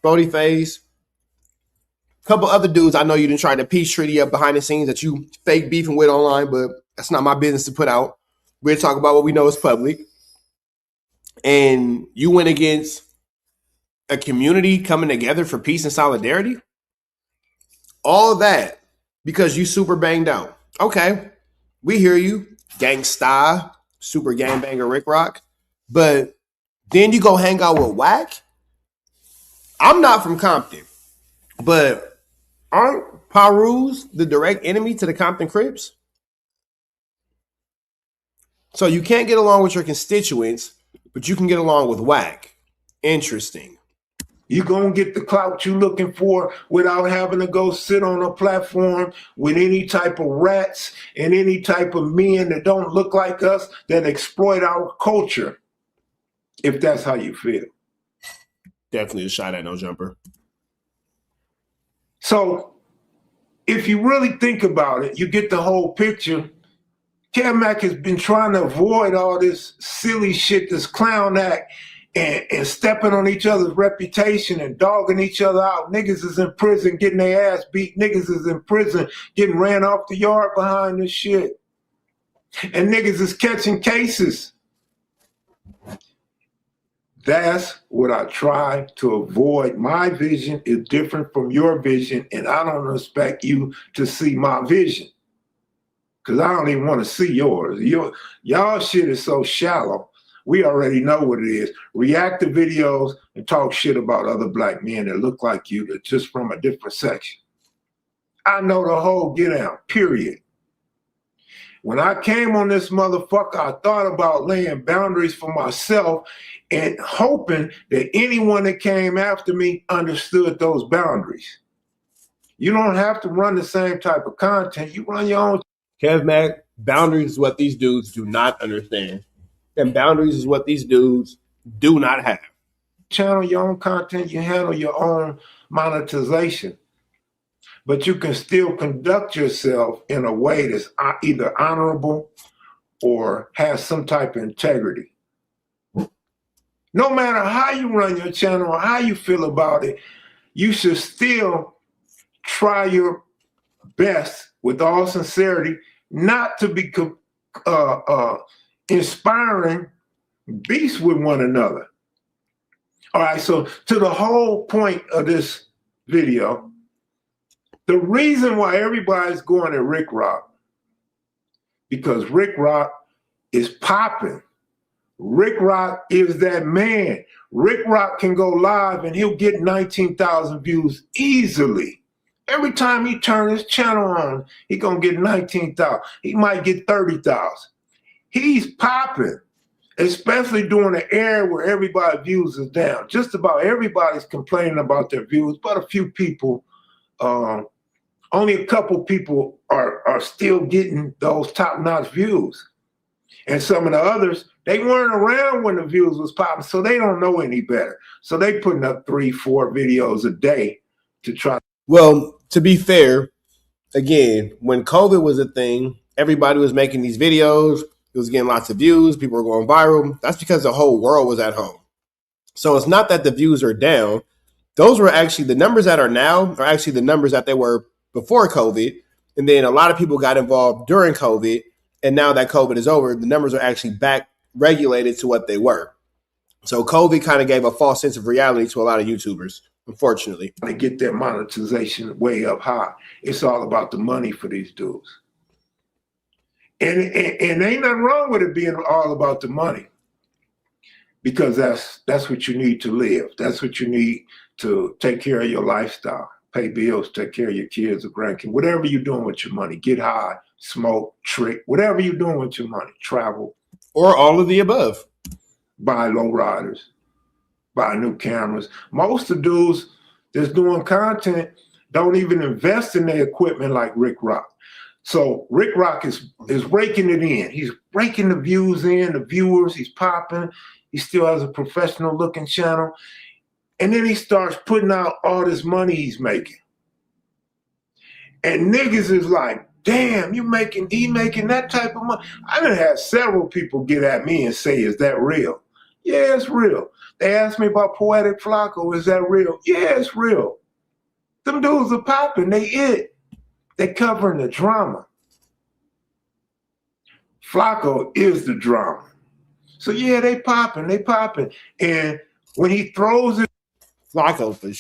Spody Face, couple other dudes I know you didn't try to peace treaty up behind the scenes that you fake beefing with online, but that's not my business to put out. We're talking about what we know is public. and you went against a community coming together for peace and solidarity. All of that because you super banged out. Okay, we hear you, gangsta, super gangbanger Rick Rock. But then you go hang out with Whack. I'm not from Compton, but aren't Perus the direct enemy to the Compton Crips? So you can't get along with your constituents, but you can get along with Whack. Interesting. You gonna get the clout you looking for without having to go sit on a platform with any type of rats and any type of men that don't look like us that exploit our culture, if that's how you feel. Definitely a shot at no jumper. So if you really think about it, you get the whole picture. Kev Mack has been trying to avoid all this silly shit, this clown act, and stepping on each other's reputation and dogging each other out. Niggas is in prison getting their ass beat. Niggas is in prison getting ran off the yard behind this shit. And niggas is catching cases. That's what I try to avoid. My vision is different from your vision, and I don't expect you to see my vision. Because I don't even want to see yours. Y'all shit is so shallow. We already know what it is. React to videos and talk shit about other black men that look like you, that just from a different section. I know the whole get out, period. When I came on this motherfucker, I thought about laying boundaries for myself and hoping that anyone that came after me understood those boundaries. You don't have to run the same type of content. You run your own. Kev Mack, boundaries is what these dudes do not understand. And boundaries is what these dudes do not have. Channel your own content, you handle your own monetization. But you can still conduct yourself in a way that's either honorable or has some type of integrity. No matter how you run your channel or how you feel about it, you should still try your best with all sincerity not to be inspiring beasts with one another. All right, so to the whole point of this video, the reason why everybody's going at Rick Rock, because Rick Rock is popping. Rick Rock is that man. Rick Rock can go live and he'll get 19,000 views easily. Every time he turns his channel on, he gonna get 19,000. He might get 30,000. He's popping, especially during the era where everybody's views is down. Just about everybody's complaining about their views, but a few people, only a couple people are still getting those top-notch views. And some of the others, they weren't around when the views was popping, so they don't know any better. So they putting up 3-4 videos a day to try. Well, to be fair, again, when COVID was a thing, everybody was making these videos. It was getting lots of views. People were going viral. That's because the whole world was at home. So it's not that the views are down. Those were actually the numbers that are now are actually the numbers that they were before COVID. And then a lot of people got involved during COVID. And now that COVID is over, the numbers are actually back regulated to what they were. So COVID kind of gave a false sense of reality to a lot of YouTubers, unfortunately. To get their monetization way up high. It's all about the money for these dudes. And ain't nothing wrong with it being all about the money, because that's what you need to live. That's what you need to take care of your lifestyle, pay bills, take care of your kids or grandkids, whatever you're doing with your money. Get high, smoke, trick, whatever you're doing with your money, travel. Or all of the above. Buy low riders, buy new cameras. Most of the dudes that's doing content don't even invest in their equipment like Rick Rock. So Rick Rock is raking it in. He's raking the views in, the viewers. He's popping. He still has a professional looking channel. And then he starts putting out all this money he's making. And niggas is like, damn, he making that type of money. I done had several people get at me and say, is that real? Yeah, it's real. They asked me about Poetic Flacco. Is that real? Yeah, it's real. Them dudes are popping. They it. They covering the drama. Flacco is the drama. So yeah, they popping. And when he throws it Flacco for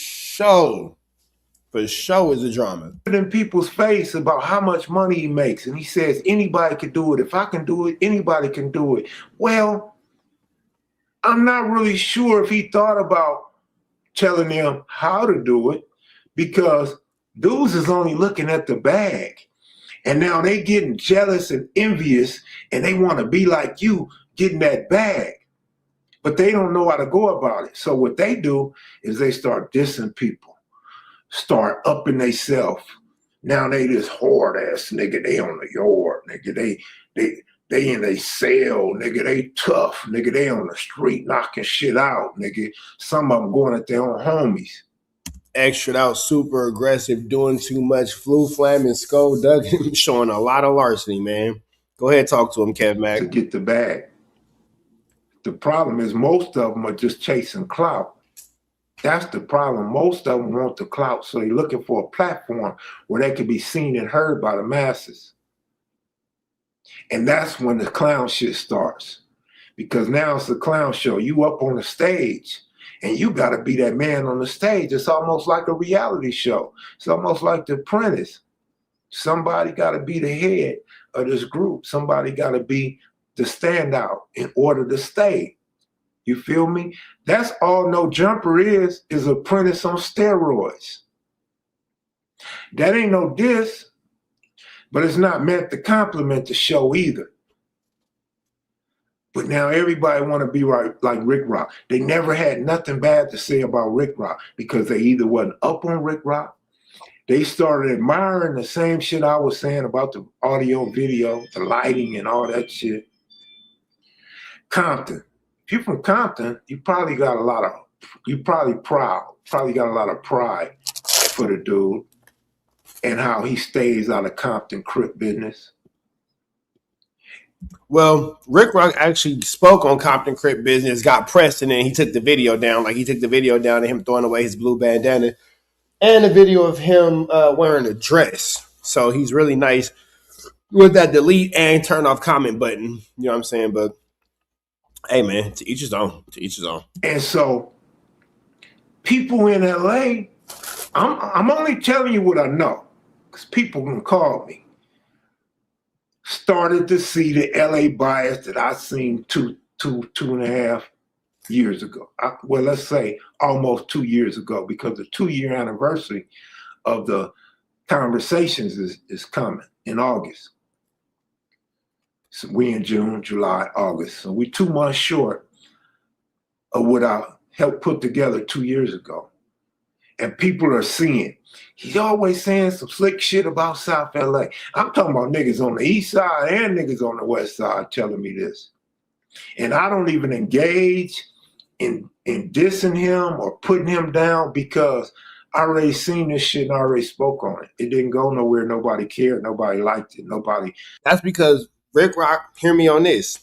sure is a drama. in people's face about how much money he makes, and he says anybody can do it. If I can do it, anybody can do it. Well, I'm not really sure if he thought about telling them how to do it, because dudes is only looking at the bag. And now they getting jealous and envious, and they want to be like you, getting that bag. But they don't know how to go about it. So what they do is they start dissing people, start upping themselves. Now they this hard ass nigga, they on the yard, nigga. They in they cell, nigga. They tough, nigga. They on the street knocking shit out, nigga. Some of them going at their own homies. Extra out, super aggressive, doing too much, flu flamming, skull ducking, showing a lot of larceny, man. Go ahead, talk to him, Kev Mack. To get the bag. The problem is most of them are just chasing clout. That's the problem. Most of them want the clout, so they're looking for a platform where they can be seen and heard by the masses. And that's when the clown shit starts. Because now it's a clown show. You up on the stage, and you got to be that man on the stage. It's almost like a reality show. It's almost like The Apprentice. Somebody got to be the head of this group. Somebody got to be the standout in order to stay. You feel me? That's all No Jumper is Apprentice on steroids. That ain't no diss, but it's not meant to compliment the show either. But now everybody want to be right like Rick Rock. They never had nothing bad to say about Rick Rock because they either wasn't up on Rick Rock, they started admiring the same shit I was saying about the audio, video, the lighting, and all that shit. Compton. If you're from Compton, you probably got a lot of, you probably got a lot of pride for the dude and how he stays out of Compton Crip business. Well, Rick Rock actually spoke on Compton Crip business, got pressed, and then he took the video down. Like, he took the video down of him throwing away his blue bandana and a video of him wearing a dress. So he's really nice with that delete and turn off comment button. You know what I'm saying? But hey, man, to each his own. To each his own. And so people in LA, I'm only telling you what I know, because people can call me, started to see the LA bias that I seen two and a half years ago. Well, let's say almost 2 years ago, because the 2-year anniversary of the conversations is coming in August. So we in June, July, August. So we 2 months short of what I helped put together 2 years ago. And people are seeing, he's always saying some slick shit about South LA. I'm talking about niggas on the east side and niggas on the west side telling me this. And I don't even engage in dissing him or putting him down, because I already seen this shit and I already spoke on it. It didn't go nowhere. Nobody cared. Nobody liked it. Nobody. That's because Rick Rock, hear me on this.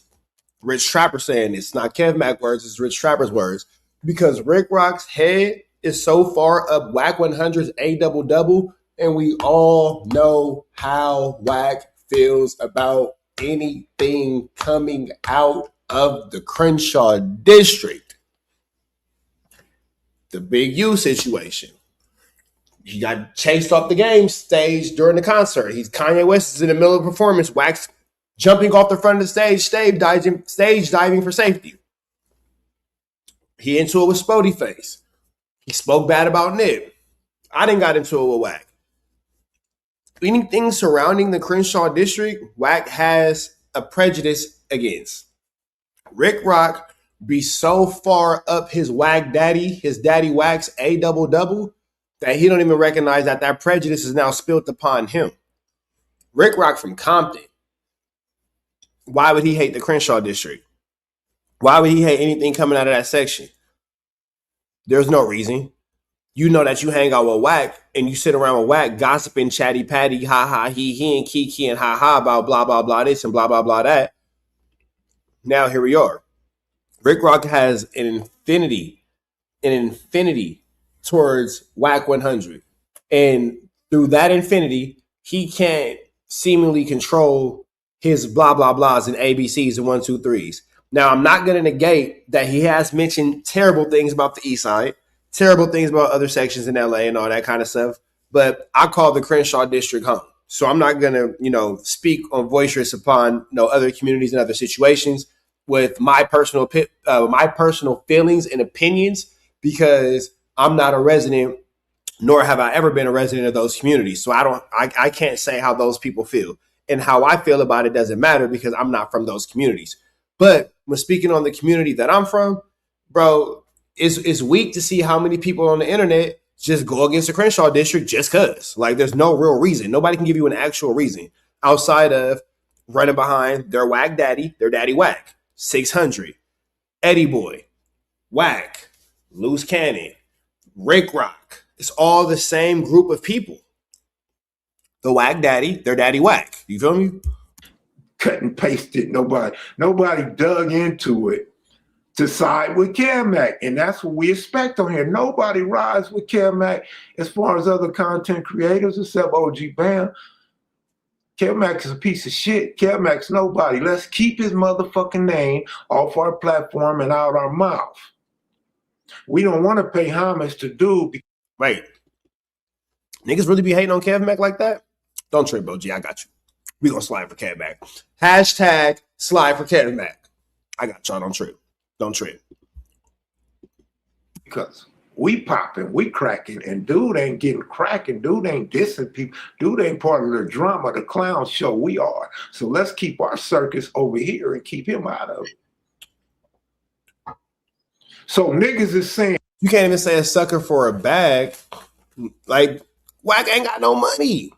Rich Trapper saying this. It's not Kev Mack words, it's Rich Trapper's words. Because Rick Rock's head is so far up Whack 100's A double, and we all know how Whack feels about anything coming out of the Crenshaw district. The Big U situation. He got chased off the game stage during the concert. Kanye West is in the middle of a performance. Wax jumping off the front of the stage diving for safety. He into it with Spody Face. He spoke bad about Nip. I didn't got into it with Wack. Anything surrounding the Crenshaw district, Wack has a prejudice against. Rick Rock be so far up his daddy Wack's A double, that he don't even recognize that prejudice is now spilled upon him. Rick Rock from Compton. Why would he hate the Crenshaw district? Why would he hate anything coming out of that section? There's no reason. You know that you hang out with Wack and you sit around with Wack gossiping, chatty patty, ha ha, he and Kiki and ha ha about blah blah blah this and blah blah blah that. Now here we are. Rick Rock has an infinity towards Whack 100. And through that infinity, he can't seemingly control his blah, blah, blahs and ABCs and 1, 2, 3s. Now, I'm not going to negate that he has mentioned terrible things about the East Side, terrible things about other sections in LA and all that kind of stuff. But I call the Crenshaw district home. So I'm not going to, speak on voice upon other communities and other situations with my personal feelings and opinions, because I'm not a resident, nor have I ever been a resident of those communities. So I can't say how those people feel, and how I feel about it doesn't matter because I'm not from those communities. But when speaking on the community that I'm from, bro, it's weak to see how many people on the internet just go against the Crenshaw district just because. Like, there's no real reason. Nobody can give you an actual reason outside of running behind their whack daddy, their daddy whack, 600, Eddie Boy, whack, Loose Cannon, Rick Rock. It's all the same group of people. The whack daddy, their daddy whack. You feel me? Cut and pasted. Nobody dug into it to side with Cam-Mac, and that's what we expect on here. Nobody rides with Cam-Mac as far as other content creators except OG Bam. Cam-Mac is a piece of shit. Cam-Mac's nobody. Let's keep his motherfucking name off our platform and out our mouth. We don't want to pay homage to dude. Wait. Niggas really be hating on Cam-Mac like that? Don't trip, OG. I got you. We gonna slide for Cam-Mac. Hashtag slide for Cam-Mac. I got y'all. Don't trip. Don't trip. Because we popping, we cracking, and dude ain't getting cracking. Dude ain't dissing people. Dude ain't part of the drama, the clown show. We are. So let's keep our circus over here and keep him out of it. So niggas is saying, you can't even say a sucker for a bag. Like, Wack ain't got no money.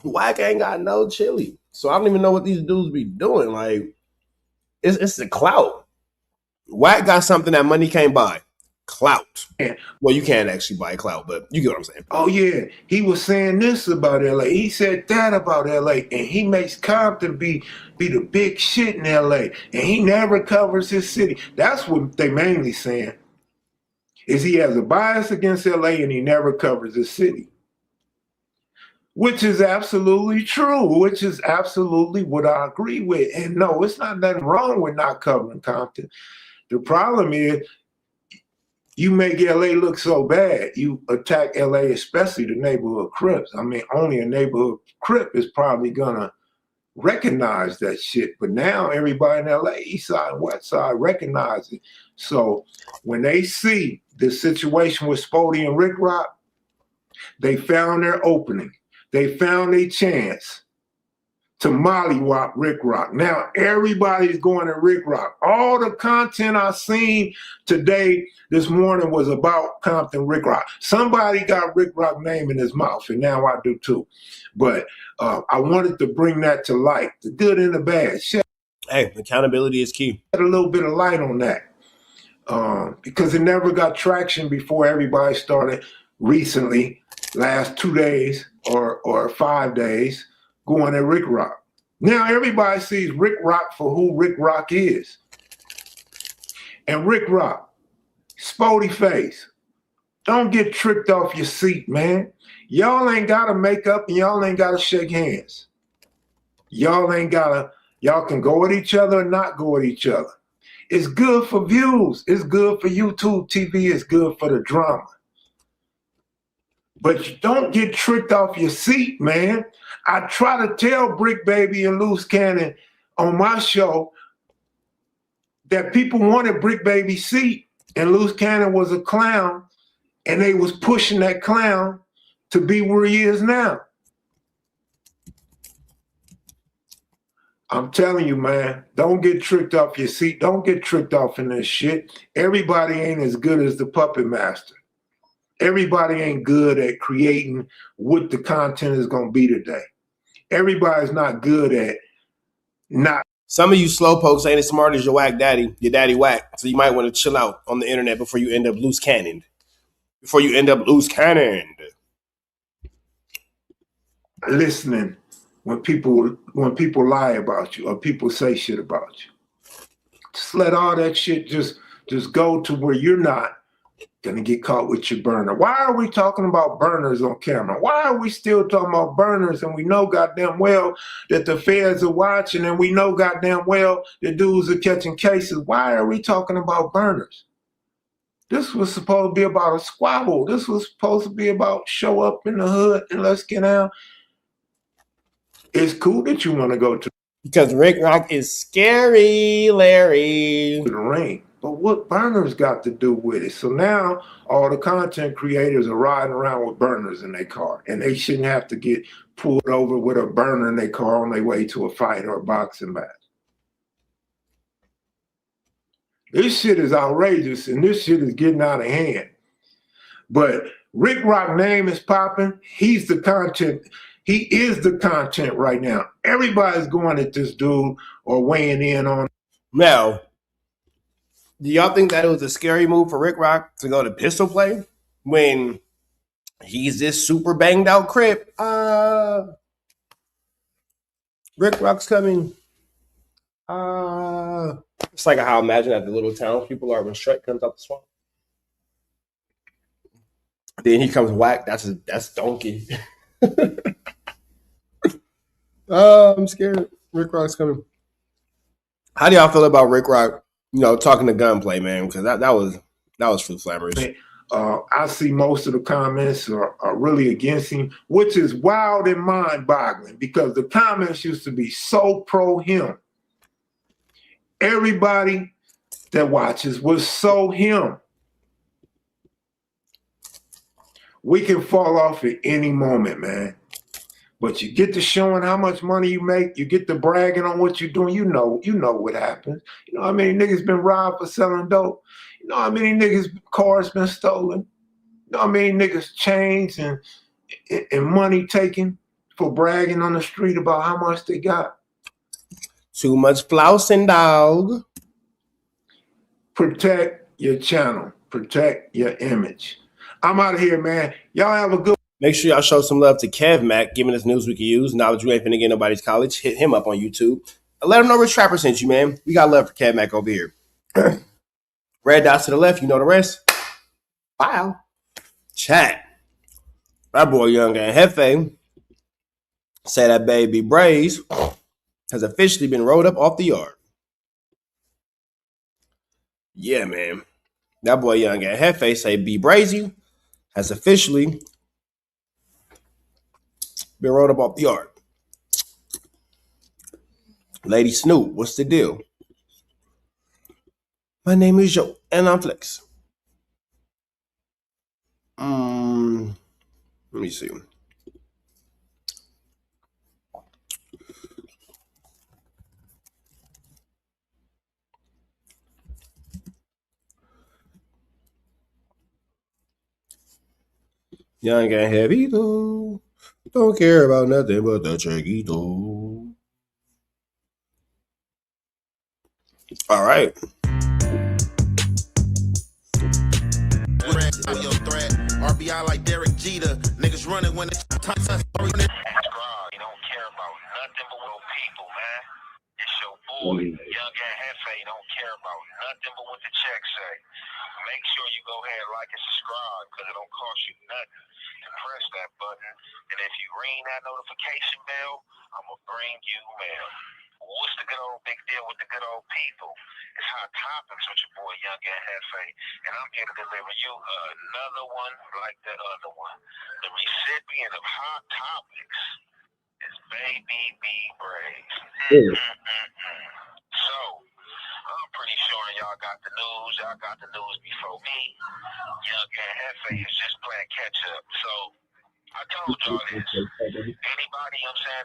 Wack ain't got no chili. So I don't even know what these dudes be doing. Like, it's the clout. Wack got something that money can't buy. Clout. Yeah. Well, you can't actually buy clout, but you get what I'm saying. Oh yeah, he was saying this about LA. He said that about LA, and he makes Compton be the big shit in LA, and he never covers his city. That's what they mainly saying. Is he has a bias against LA and he never covers his city. Which is absolutely true, which is absolutely what I agree with. And no, it's not nothing wrong with not covering Compton. The problem is you make LA look so bad. You attack LA, especially the neighborhood Crips. I mean, only a neighborhood Crip is probably gonna recognize that shit. But now everybody in LA, East Side and West Side, recognize it. So when they see the situation with Spody and Rick Rock, they found their opening. They found a chance to mollywop Rick Rock. Now everybody's going to Rick Rock. All the content I seen today, this morning, was about Compton Rick Rock. Somebody got Rick Rock name in his mouth, and now I do too. But I wanted to bring that to light, the good and the bad. Hey, accountability is key. Shed a little bit of light on that because it never got traction before everybody started recently, last 2 days or 5 days, going at Rick Rock. Now everybody sees Rick Rock for who Rick Rock is. And Rick Rock, Spody face, don't get tricked off your seat, man. Y'all ain't got to make up and y'all ain't got to shake hands. Y'all can go at each other or not go at each other. It's good for views. It's good for YouTube TV. It's good for the drama. But you don't get tricked off your seat, man. I try to tell Brick Baby and Loose Cannon on my show that people wanted Brick Baby's seat and Loose Cannon was a clown and they was pushing that clown to be where he is now. I'm telling you, man, don't get tricked off your seat. Don't get tricked off in this shit. Everybody ain't as good as the puppet master. Everybody ain't good at creating what the content is going to be today. Everybody's not good at not. Some of you slowpokes ain't as smart as your whack daddy, your daddy whack. So you might want to chill out on the internet before you end up loose cannoned. Listening when people lie about you or people say shit about you. Just let all that shit just go to where you're not gonna get caught with your burner. Why are we talking about burners on camera? Why are we still talking about burners? And we know goddamn well that the feds are watching, and we know goddamn well the dudes are catching cases. Why are we talking about burners? This was supposed to be about a squabble. This was supposed to be about show up in the hood and let's get out. It's cool that you want to go to Because Rick Rock is scary, Larry. the ring. But what burners got to do with it? So now all the content creators are riding around with burners in their car, and they shouldn't have to get pulled over with a burner in their car on their way to a fight or a boxing match. This shit is outrageous, and this shit is getting out of hand. But Rick Rock name is popping. He's the content. He is the content right now. Everybody's going at this dude or weighing in on. Now, do y'all think that it was a scary move for Rick Rock to go to pistol play when he's this super banged out crip? Rick Rock's coming. It's like how I imagine that the little town people are when Shrek comes out the swamp. Then he comes whack. That's donkey. I'm scared. Rick Rock's coming. How do y'all feel about Rick Rock? Talking to gunplay, man, because that was fruit flammers. I see most of the comments are really against him, which is wild and mind-boggling because the comments used to be so pro him. Everybody that watches was so him. We can fall off at any moment, man. But you get to showing how much money you make, you get to bragging on what you're doing, you know what happens. You know how many niggas been robbed for selling dope? You know how many niggas cars been stolen? You know how many niggas chains and money taken for bragging on the street about how much they got? Too much flousing, dog. Protect your channel. Protect your image. I'm out of here, man. Y'all have a good. Make sure y'all show some love to Kev Mack, giving us news we can use. Now that you ain't finna get nobody's college, hit him up on YouTube. And let him know Rich Trapper sent you, man. We got love for Kev Mack over here. Red dots to the left, you know the rest. Wow. Chat. My boy Young and Jefe say that baby Brazy has officially been rolled up off the yard. Yeah, man. That boy Young and Jefe say B Brazy has officially been rolled up off the yard. Lady Snoop, what's the deal? My name is Joe, and I'm Flex. Let me see. Young and heavy though. Don't care about nothing but the chiquito. All right. Your threat, RBI like Derek Jeter. Niggas running when it's time. You don't care about nothing but what people, man. It's your boy, Young and Jefe. Don't care about nothing but what the check say. Make sure you go ahead and like and subscribe because it don't cost you nothing to press that button. And if you ring that notification bell, I'm gonna bring you mail. What's the good old big deal with the good old people? It's Hot Topics with your boy Young and Jefe, and I'm here to deliver you another one like the other one. The recipient of Hot Topics is Baby B Brazy. So, I'm pretty sure y'all got the news. Y'all got the news before me. Young and Jefe is just playing catch up. So, I told y'all this. Anybody,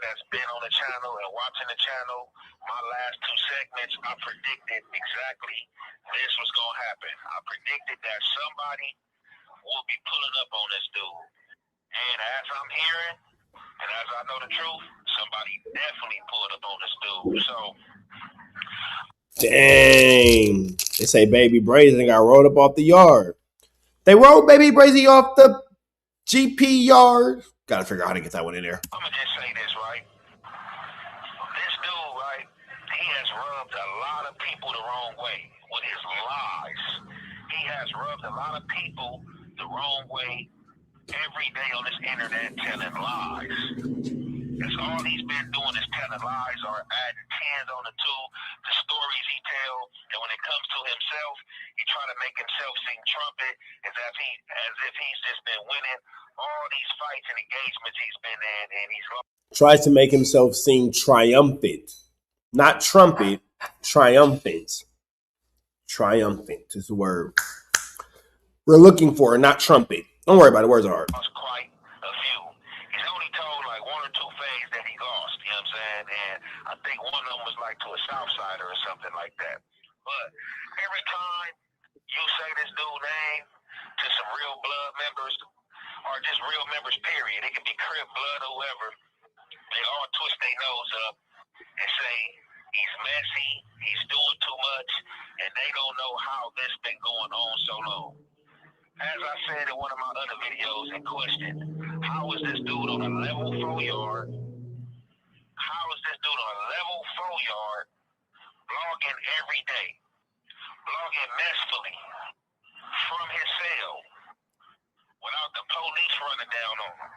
that's been on the channel and watching the channel, my last two segments, I predicted exactly this was going to happen. I predicted that somebody will be pulling up on this dude. And as I'm hearing, and as I know the truth, somebody definitely pulled up on this dude. So, dang. They say Baby Brazy got rolled up off the yard. They rolled Baby Brazy off the GP yard. Gotta figure out how to get that one in there. I'm gonna just say this, right? This dude, right? He has rubbed a lot of people the wrong way with his lies. he has rubbed a lot of people the wrong way every day on this internet telling lies. That's all he's been doing is telling lies or adding tens on the two, the stories he tells. And when it comes to himself, he try to make himself sing trumpet as if he's just been winning all these fights and engagements he's been in, and he's tries to make himself seem triumphant, not trumpet, triumphant. Triumphant is the word we're looking for, not trumpet. Don't worry about it. Words are hard. quite a few. He's only told like one or two fades that he lost, you know what I'm saying? And I think one of them was like to a Southsider or something like that. But every time you say this dude's name to some real blood members or just real members, period, it could be Crip, Blood, or whoever, they all twist their nose up and say he's messy, he's doing too much, and they don't know how this been going on so long. As I said in one of my other videos in question, how is this dude on a level 4 yard? How is this dude on a level 4 yard blogging every day, blogging messfully from his cell without the police running down on him?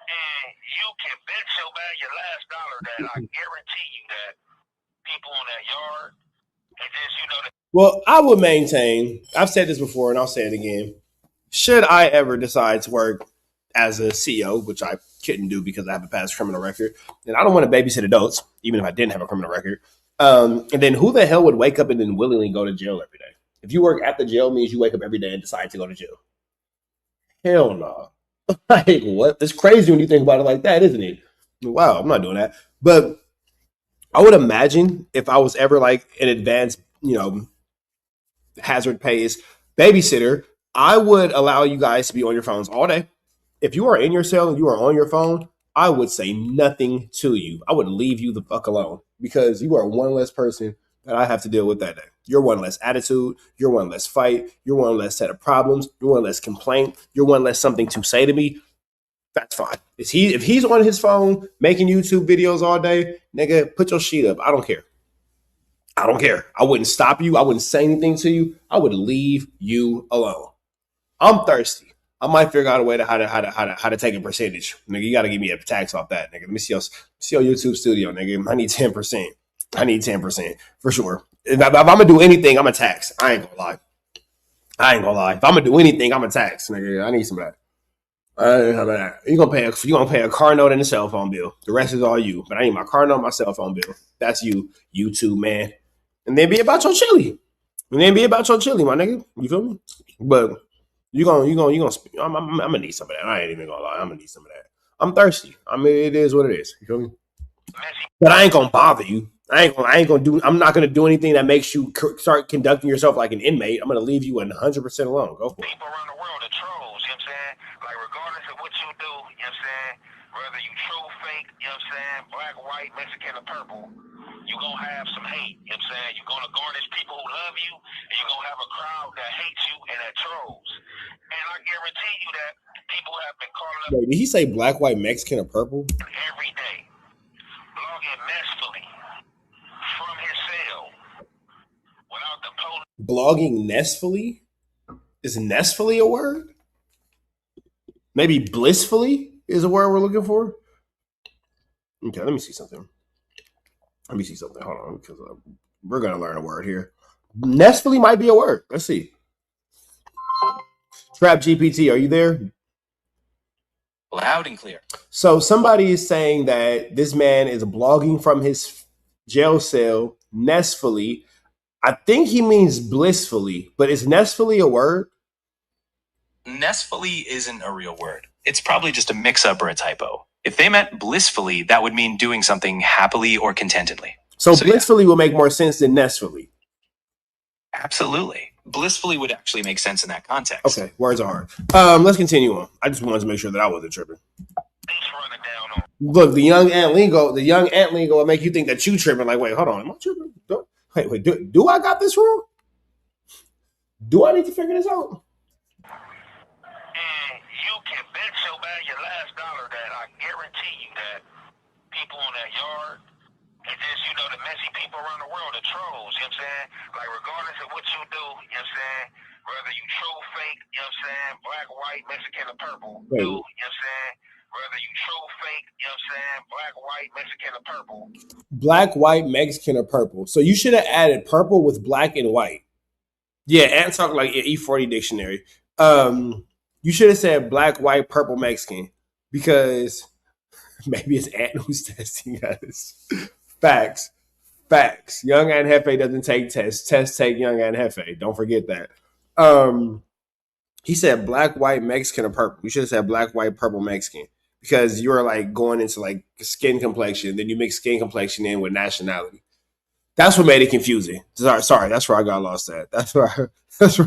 And you can bet your bag your last dollar that I guarantee you that people on that yard, and just, you know, Well, I would maintain, I've said this before and I'll say it again. Should I ever decide to work as a CEO, which I couldn't do because I have a past criminal record, and I don't want to babysit adults, even if I didn't have a criminal record. And then who the hell would wake up and then willingly go to jail every day? If you work at the jail, means you wake up every day and decide to go to jail. Hell no. Like, what? It's crazy when you think about it like that, isn't it? Wow, I'm not doing that. But I would imagine if I was ever like an advanced, hazard pays babysitter, I would allow you guys to be on your phones all day. If you are in your cell and you are on your phone, I would say nothing to you. I would leave you the fuck alone because you are one less person that I have to deal with that day. You're one less attitude. You're one less fight. You're one less set of problems. You're one less complaint. You're one less something to say to me. That's fine. If he's on his phone making YouTube videos all day, nigga, put your sheet up. I don't care. I don't care. I wouldn't stop you. I wouldn't say anything to you. I would leave you alone. I'm thirsty. I might figure out a way to how to take a percentage. Nigga, you gotta give me a tax off that, nigga. Let me see your YouTube studio, nigga. I need 10%. I need 10% for sure. If I'm gonna do anything, I'm a tax. I ain't gonna lie. If I'm gonna do anything, I'm a tax, nigga. I need some of that. You're gonna pay a car note and a cell phone bill. The rest is all you. But I need my car note, my cell phone bill. That's you, YouTube man. And then be about your chili. My nigga. You feel me? But I'm gonna need some of that. I ain't even gonna lie. I'm gonna need some of that. I'm thirsty. I mean, it is what it is. You feel me? But I ain't gonna bother you. I'm not gonna do anything that makes you start conducting yourself like an inmate. I'm gonna leave you 100% alone. Go for it. People around the world are trolls, you know what I'm saying? Like, regardless of what you do, you know what I'm saying? Whether you true, fake, you know what I'm saying? Black, white, Mexican, or purple, you're gonna have some hate, you know what I'm saying? You're gonna garnish people who love you, and you're gonna have a crowd that hates you and that trolls. And I guarantee you that people have been calling up. Wait, did he say black, white, Mexican, or purple? Every day, blogging messfully from his cell without the police. Blogging nestfully? Is nestfully a word? Maybe blissfully is a word we're looking for? Okay, let me see something. Hold on, because we're going to learn a word here. Nestfully might be a word. Let's see. Trap GPT, are you there? Loud and clear. So somebody is saying that this man is blogging from his jail cell nestfully. I think he means blissfully, but is nestfully a word? Nestfully isn't a real word. It's probably just a mix-up or a typo. If they meant blissfully, that would mean doing something happily or contentedly. So blissfully will make more sense than nestfully. Absolutely. Blissfully would actually make sense in that context. Okay, words are hard. Let's continue on. I just wanted to make sure that I wasn't tripping. Look, the young ant lingo will make you think that you tripping. Like, wait, hold on, am I tripping? Do I got this wrong? Do I need to figure this out? And you can bet your bag your last dollar that I guarantee you that people on that yard, and just, you know, the messy people around the world, the trolls, you know what I'm saying? Like, regardless of what you do, you know what I'm saying? Whether you true, fake, you know what I'm saying, black, white, Mexican, or purple, Wait. blue, you know what I'm saying? Whether you true, fake, you know what I'm saying, black, white, Mexican, or purple. Black, white, Mexican, or purple. So you should have added purple with black and white. Yeah, and talk like E40 dictionary. You should have said black, white, purple, Mexican, because maybe it's Ant who's testing us. Facts. Facts. Young Ant Jefe doesn't take tests. Tests take Young Ant Jefe. Don't forget that. He said black, white, Mexican, or purple. You should have said black, white, purple, Mexican. Because you're like going into like skin complexion, then you mix skin complexion in with nationality. That's what made it confusing. Sorry, that's where I got lost at. That's where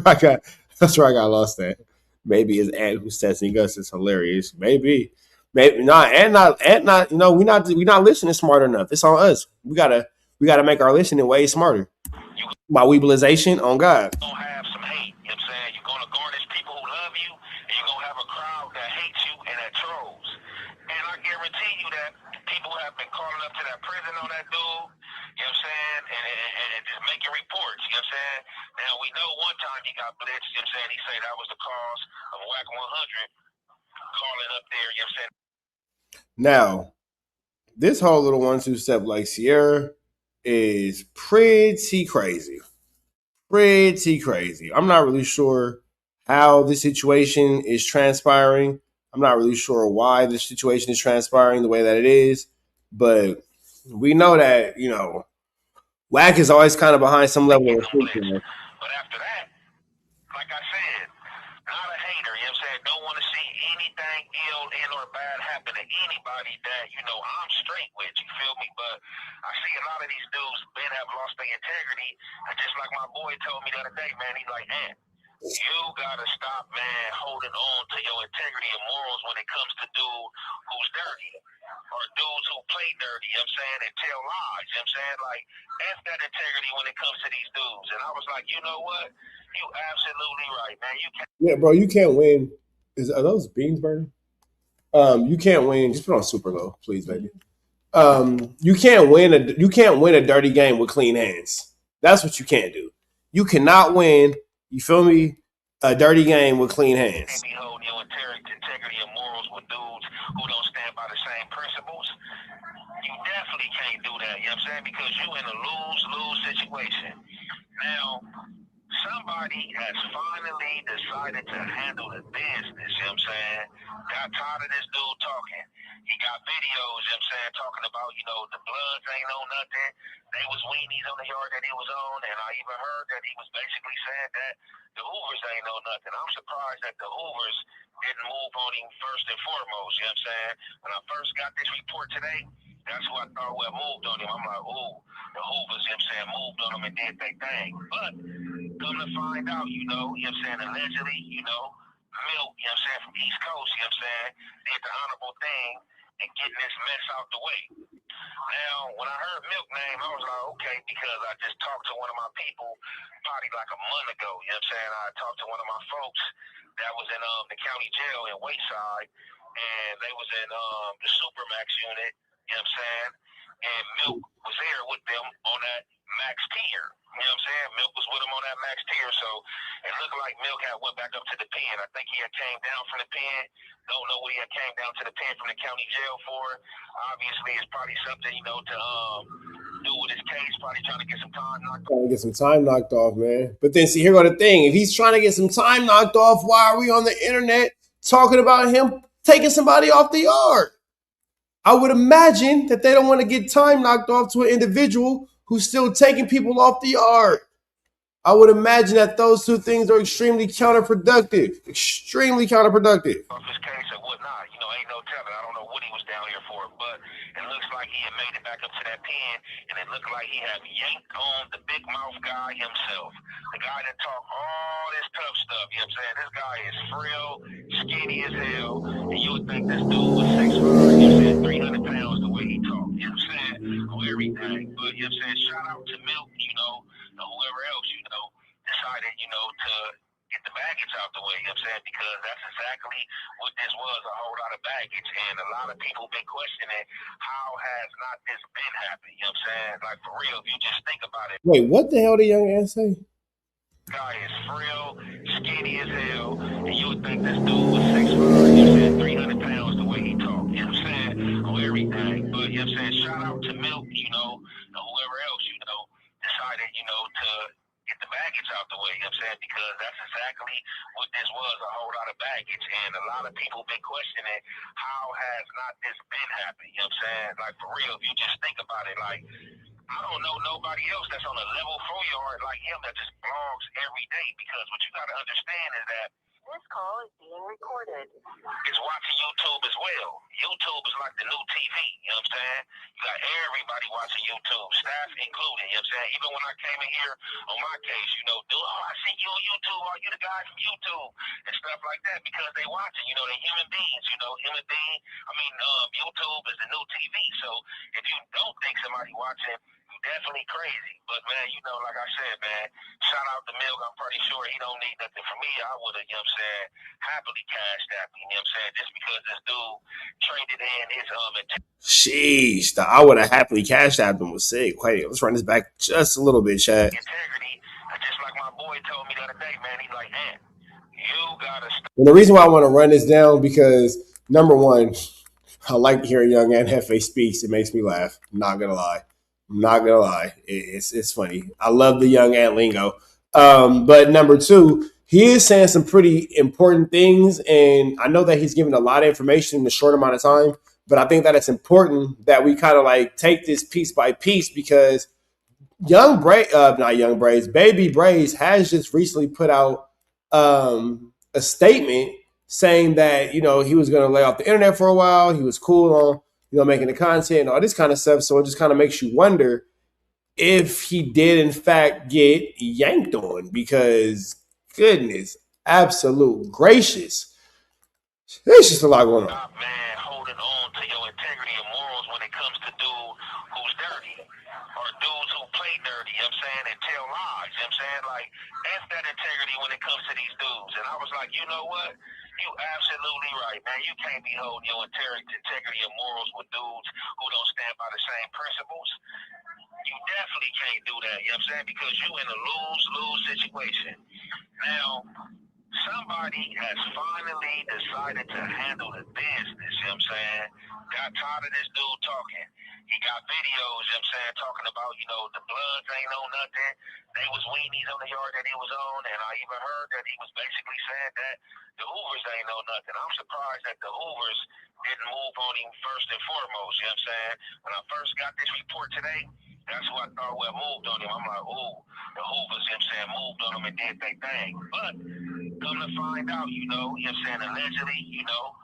I got lost at. Maybe it's Ant who's testing us. It's hilarious. Maybe not. Not. You know, we not listening smart enough. It's on us. We gotta make our listening way smarter. My weebilization on God. You're gonna have some hate, you know what I'm saying? You're gonna garnish people who love you, and you're gonna have a crowd that hates you and that trolls. And I guarantee you that people have been calling up to that prison on that dude, you know what I'm saying, and just making reports, you know what I'm saying? Now we know one time he got blitzed, you know what I'm saying? He said that was the cause of WAC 100 calling up there, you know what I'm saying? Now, this whole little 1-2 step like Sierra is pretty crazy. Pretty crazy. I'm not really sure how the situation is transpiring. I'm not really sure why the situation is transpiring the way that it is, but we know that, you know, WAC is always kind of behind some level of recruitment. But after that, like I said, not a hater, you know what I'm saying? Don't want to see anything ill in or bad happen to anybody that, you know, I'm straight with, you feel me? But I see a lot of these dudes, men have lost their integrity. And just like my boy told me the other day, man, he's like, man, you gotta stop, man, holding on to your integrity and morals when it comes to dude who's dirty. Or dudes who play dirty, you know what I'm saying, and tell lies, you know what I'm saying? Like, F that integrity when it comes to these dudes. And I was like, you know what? You absolutely right, man. You can't. Yeah, bro, you can't win. Are those beans burning? You can't win. Just put on super low, please, baby. You can't win a dirty game with clean hands. That's what you can't do. You cannot win. You feel me? A dirty game with clean hands. Can't be holding your integrity and morals with dudes who don't stand by the same principles. You definitely can't do that, you know what I'm saying? Because you in a lose-lose situation. Now, somebody has finally decided to handle the business, you know what I'm saying? Got tired of this dude talking. He got videos, you know what I'm saying, talking about, you know, the Bloods ain't know nothing. They was weenies on the yard that he was on, and I even heard that he was basically saying that the Hoovers ain't know nothing. I'm surprised that the Hoovers didn't move on him first and foremost, you know what I'm saying? When I first got this report today, that's who I thought would have moved on him. I'm like, ooh, the Hoovers, you know what I'm saying, moved on him and did their thing. But come to find out, you know what I'm saying, allegedly, you know, Milk, you know what I'm saying, from East Coast, you know what I'm saying, did the honorable thing and getting this mess out the way. Now, when I heard Milk name, I was like, okay, because I just talked to one of my people probably like a month ago, you know what I'm saying? I talked to one of my folks that was in the county jail in Wayside, and they was in the Supermax unit, you know what I'm saying? And Milk was there with them on that max tier. You know what I'm saying? Milk was with him on that max tier, so it looked like Milk had went back up to the pen. I think he had came down from the pen. Don't know what he had came down to the pen from the county jail for. Obviously, it's probably something, you know, to do with his case. Probably trying to get some time knocked off. Trying to get some time knocked off, man. But then see, here go the thing. If he's trying to get some time knocked off, why are we on the internet talking about him taking somebody off the yard? I would imagine that they don't want to get time knocked off to an individual who's still taking people off the yard. I would imagine that those two things are extremely counterproductive. Extremely counterproductive. Off his case or whatnot, you know, ain't no telling. I don't know what he was down here for, but it looks like he had made it back up to that pen, and it looked like he had yanked on the big mouth guy himself. The guy that talk all this tough stuff, you know what I'm saying? This guy is frail, skinny as hell, and you would think this dude was 6'5", you know what I'm saying, 300 pounds the way he talked, you know what I'm saying, or everything. But, you know what I'm saying, shout out to Milk, you know, or whoever else, you know, decided, you know, to get the baggage out the way, you know what I'm saying? Because that's exactly what this was, a whole lot of baggage. And a lot of people been questioning, how has not this been happening? You know what I'm saying? Like, for real, if you just think about it. Wait, what the hell did Young Ant say? Guy is frail, skinny as hell, and you would think this dude was 6'5", you know what I'm saying, 300 pounds the way he talked, you know what I'm saying, on everything. But, you know what I'm saying, shout out to Milk, you know, and whoever else, you know, decided, you know, to get the baggage out the way, you know what I'm saying, because that's exactly what this was, a whole lot of baggage. And a lot of people been questioning, how has not this been happening, you know what I'm saying? Like, for real, if you just think about it, like, I don't know nobody else that's on a level 4 yard like him that just blogs every day, because what you got to understand is that this call is being recorded. It's watching YouTube as well. YouTube is like the new TV, you know what I'm saying? You got everybody watching YouTube, staff included, you know what I'm saying? Even when I came in here on my case, you know, dude, oh, I see you on YouTube, oh, you the guy from YouTube, and stuff like that, because they watching, you know, they human beings, you know, YouTube is the new TV, so if you don't think somebody watching, definitely crazy. But man, you know, like I said, man, shout out to Milk. I'm pretty sure he don't need nothing from me. I would have, you know what I'm saying, happily cashed that, you know what I'm saying, just because this dude traded in his Sheesh, I would have happily cashed out them was sick. Wait, let's run this back just a little bit, Chad. integrity. Just like my boy told me the other day, man, he's like, man, you gotta stop. And the reason why I want to run this down because number one, I like hearing young Aunt Jefe speaks. It makes me laugh. I'm not gonna lie. It's funny. I love the young Ant lingo. But number two, he is saying some pretty important things, and I know that he's given a lot of information in a short amount of time. But I think that it's important that we kind of like take this piece by piece because not young Braze, baby Braze has just recently put out a statement saying that he was going to lay off the internet for a while. He was cool on making the content and all this kind of stuff. So it just kind of makes you wonder if he did in fact get yanked on because goodness, absolute gracious, there's just a lot going on. Stop, man, holding on to your integrity and morals when it comes to dude who's dirty or dudes who play dirty, you know what I'm saying, and tell lies, you know what I'm saying? Like, F that integrity when it comes to these dudes. And I was like, you know what? You absolutely right, man. You can't be holding your integrity and morals with dudes who don't stand by the same principles. You definitely can't do that, you know what I'm saying? Because you in a lose-lose situation. Now, somebody has finally decided to handle the business, you know what I'm saying? Got tired of this dude talking. He got videos, you know what I'm saying, talking about, the Bloods ain't know nothing. They was weenies on the yard that he was on, and I even heard that he was basically saying that the Hoovers ain't know nothing. I'm surprised that the Hoovers didn't move on him first and foremost, you know what I'm saying? When I first got this report today, that's who I thought moved on him. I'm like, ooh, the Hoovers, you know what I'm saying, moved on him and did their thing. But come to find out, you know what I'm saying, allegedly, Milk, you know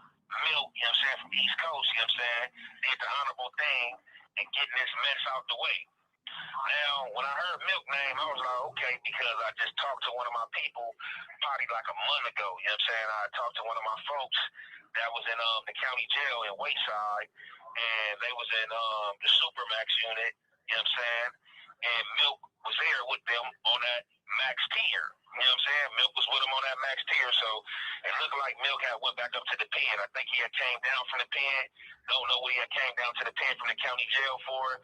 what I'm saying, from East Coast, you know what I'm saying, did the honorable thing and getting this mess out the way. Now, when I heard Milk name, I was like, okay, because I just talked to one of my people probably like a month ago, you know what I'm saying, I talked to one of my folks that was in the county jail in Wayside, and they was in the Supermax unit, you know what I'm saying, and Milk was there with them on that max tier. You know what I'm saying? Milk was with him on that max tier, so it looked like Milk had went back up to the pen. I think he had came down from the pen. Don't know what he had came down to the pen from the county jail for.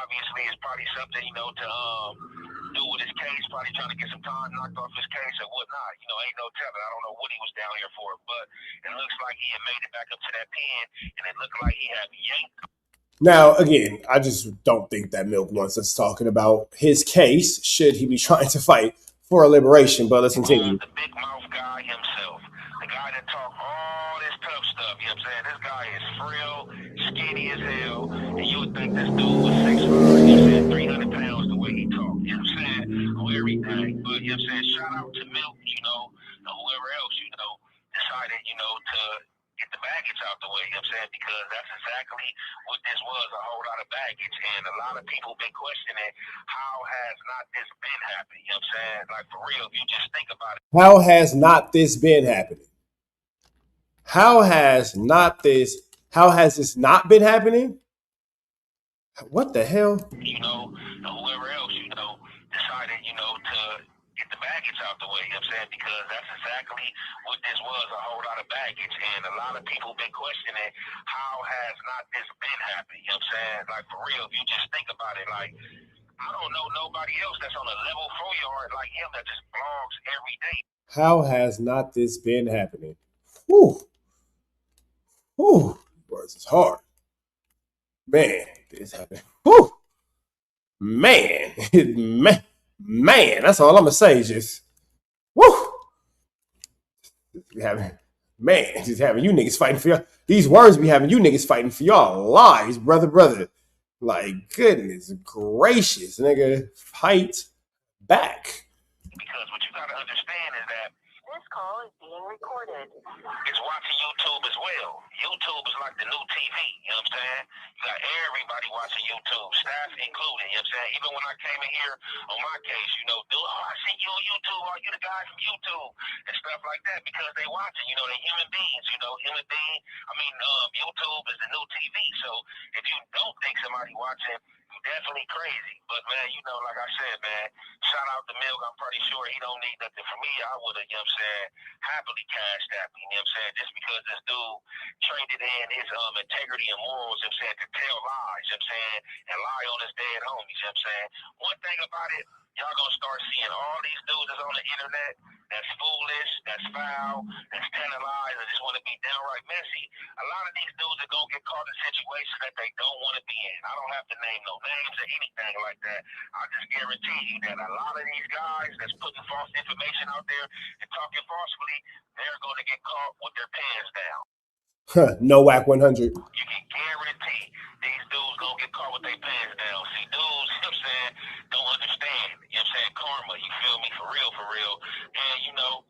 Obviously, it's probably something, to do with his case, probably trying to get some time knocked off his case or whatnot. Ain't no telling. I don't know what he was down here for, but it looks like he had made it back up to that pen, and it looked like he had yanked. Now, again, I just don't think that Milk wants us talking about his case, should he be trying to fight for a liberation, but let's continue. The big mouth guy himself, the guy that talk all this tough stuff, you know what I'm saying? This guy is frail, skinny as hell, and you would think this dude was 6'5", you know what I'm saying, 300 pounds the way he talked, you know what I'm saying, on everything. But, you know what I'm saying, shout out to Milk, and whoever else, decided, to get the baggage out the way, you know what I'm saying, because that's exactly what this was, a whole lot of baggage, and a lot of people been questioning, how has not this been happening, you know what I'm saying, like for real, if you just think about it. How has not this been happening? How has this not been happening? What the hell? And whoever else, decided, to get the baggage out the way, you know what I'm saying? Because that's exactly what this was, a whole lot of baggage. And a lot of people been questioning, how has not this been happening, you know what I'm saying? Like for real, if you just think about it, like I don't know nobody else that's on a level 4 yard like him that just blogs every day. How has not this been happening? Whew. Whew. Words is hard. Man, this happened. Whew. Man. man. That's all I'm gonna say. Just whew. Just having you niggas fighting for y'all. These words be having you niggas fighting for y'all lives, brother. Like, goodness gracious, nigga. Fight back. Because what you gotta understand is that this call is being recorded. It's watching YouTube as well. YouTube is like the new TV, you know what I'm saying? You got everybody watching YouTube, staff included, you know what I'm saying? Even when I came in here on my case, you know, dude, oh, I see you on YouTube, oh, you the guy from YouTube, and stuff like that, because they watching, you know, they're human beings, you know, YouTube is the new TV, so if you don't think somebody watching, you definitely crazy. But man, you know, like I said, man, shout out to Milk. I'm pretty sure he don't need nothing from me. I would have, you know what I'm saying, happily cashed that, you know what I'm saying, just because this dude traded in his integrity and morals, you know what I'm saying, to tell lies, you know what I'm saying, and lie on his dead homies, you know what I'm saying. One thing about it, y'all gonna start seeing all these dudes that's on the internet that's foolish, that's foul, that's telling lies, and just want to be downright messy. A lot of these dudes are gonna get caught in situations that they don't want to be in. I don't have to name no names or anything like that. I just guarantee you that a lot of these guys that's putting false information out there and talking falsely, they're gonna get caught with their pants down. No whack 100. You can guarantee these dudes gonna get caught with their pants down. See, dudes, you know what I'm saying, don't understand, you know what I'm saying, karma, you feel me, for real. And, you know,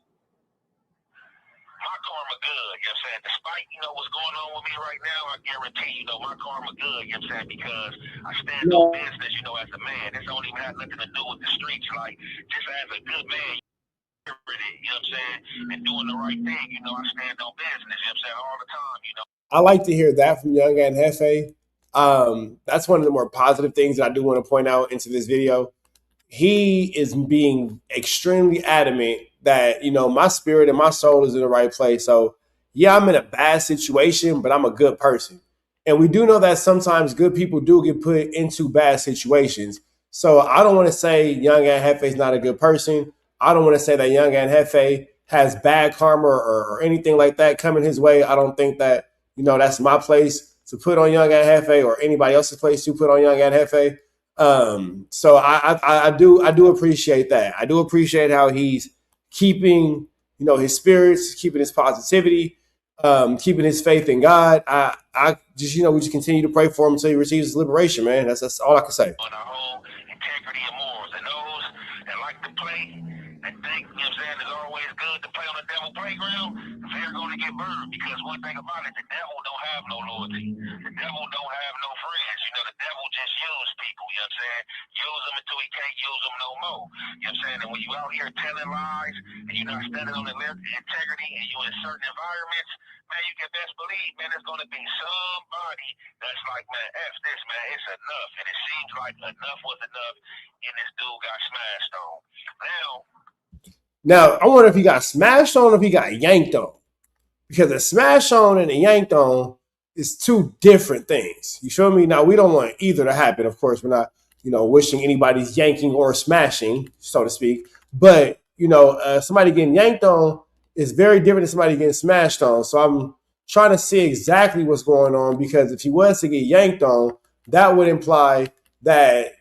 my karma good, you know what I'm saying, despite, you know, what's going on with me right now, I guarantee, you know, my karma good, you know what I'm saying, because I stand on business, you know, as a man. This don't even have nothing to do with the streets, like, just as a good man, you know what I'm saying, and doing the right thing, you know, I stand on business, you know what I'm saying, all the time, you know. I like to hear that from Young and Jefe. That's one of the more positive things that I do want to point out into this video. He is being extremely adamant that, you know, my spirit and my soul is in the right place. So, yeah, I'm in a bad situation, but I'm a good person. And we do know that sometimes good people do get put into bad situations. So I don't want to say Young and Jefe is not a good person. I don't want to say that Young and Jefe has bad karma or anything like that coming his way. I don't think that, you know, that's my place to put on Young and Jefe or anybody else's place to put on Young and Jefe. So I do appreciate that. I do appreciate how he's keeping, you know, his spirits, keeping his positivity, keeping his faith in God. I just, you know, we just continue to pray for him until he receives his liberation, man. That's all I can say. On our whole integrity and morals, and those that like to play and think, you know what I'm saying, it's always good to play on the devil playground, they're going to get burned, because one thing about it, the devil don't have no loyalty. The devil don't have no friends. You know, the devil just use people, you know what I'm saying? Use them until he can't use them no more. You know what I'm saying? And when you out here telling lies and you're not standing on the integrity and you in certain environments, man, you can best believe, man, there's going to be somebody that's like, man, F this, man, it's enough. And it seems like enough was enough, and this dude got smashed on. Now, I wonder if he got smashed on or if he got yanked on. Because a smash on and a yanked on is two different things. You feel me? Now, we don't want either to happen. Of course, we're not, you know, wishing anybody's yanking or smashing, so to speak. But, you know, somebody getting yanked on is very different than somebody getting smashed on. So I'm trying to see exactly what's going on, because if he was to get yanked on, that would imply that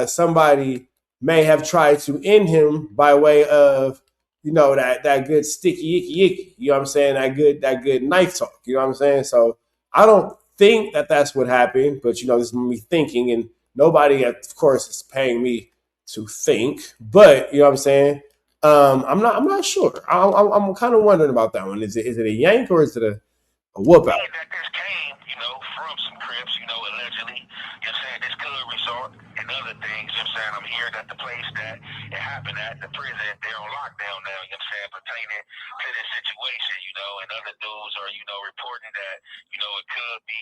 somebody may have tried to end him by way of, you know, that good sticky icky, you know what I'm saying? That good knife talk, you know what I'm saying? So I don't think that that's what happened, but, you know, this is me thinking, and nobody, of course, is paying me to think, but, you know what I'm saying? I'm not sure. I'm kind of wondering about that one. Is it a yank or is it a whoop out? That this came, you know, from some Crips, you know, allegedly. You know what I'm saying? This could resort and other things. You know what I'm saying? I'm hearing that the place that it happened at, the prison, they're on lockdown now, you know what I'm saying, pertaining to this situation, you know, and other dudes are, you know, reporting that, you know, it could be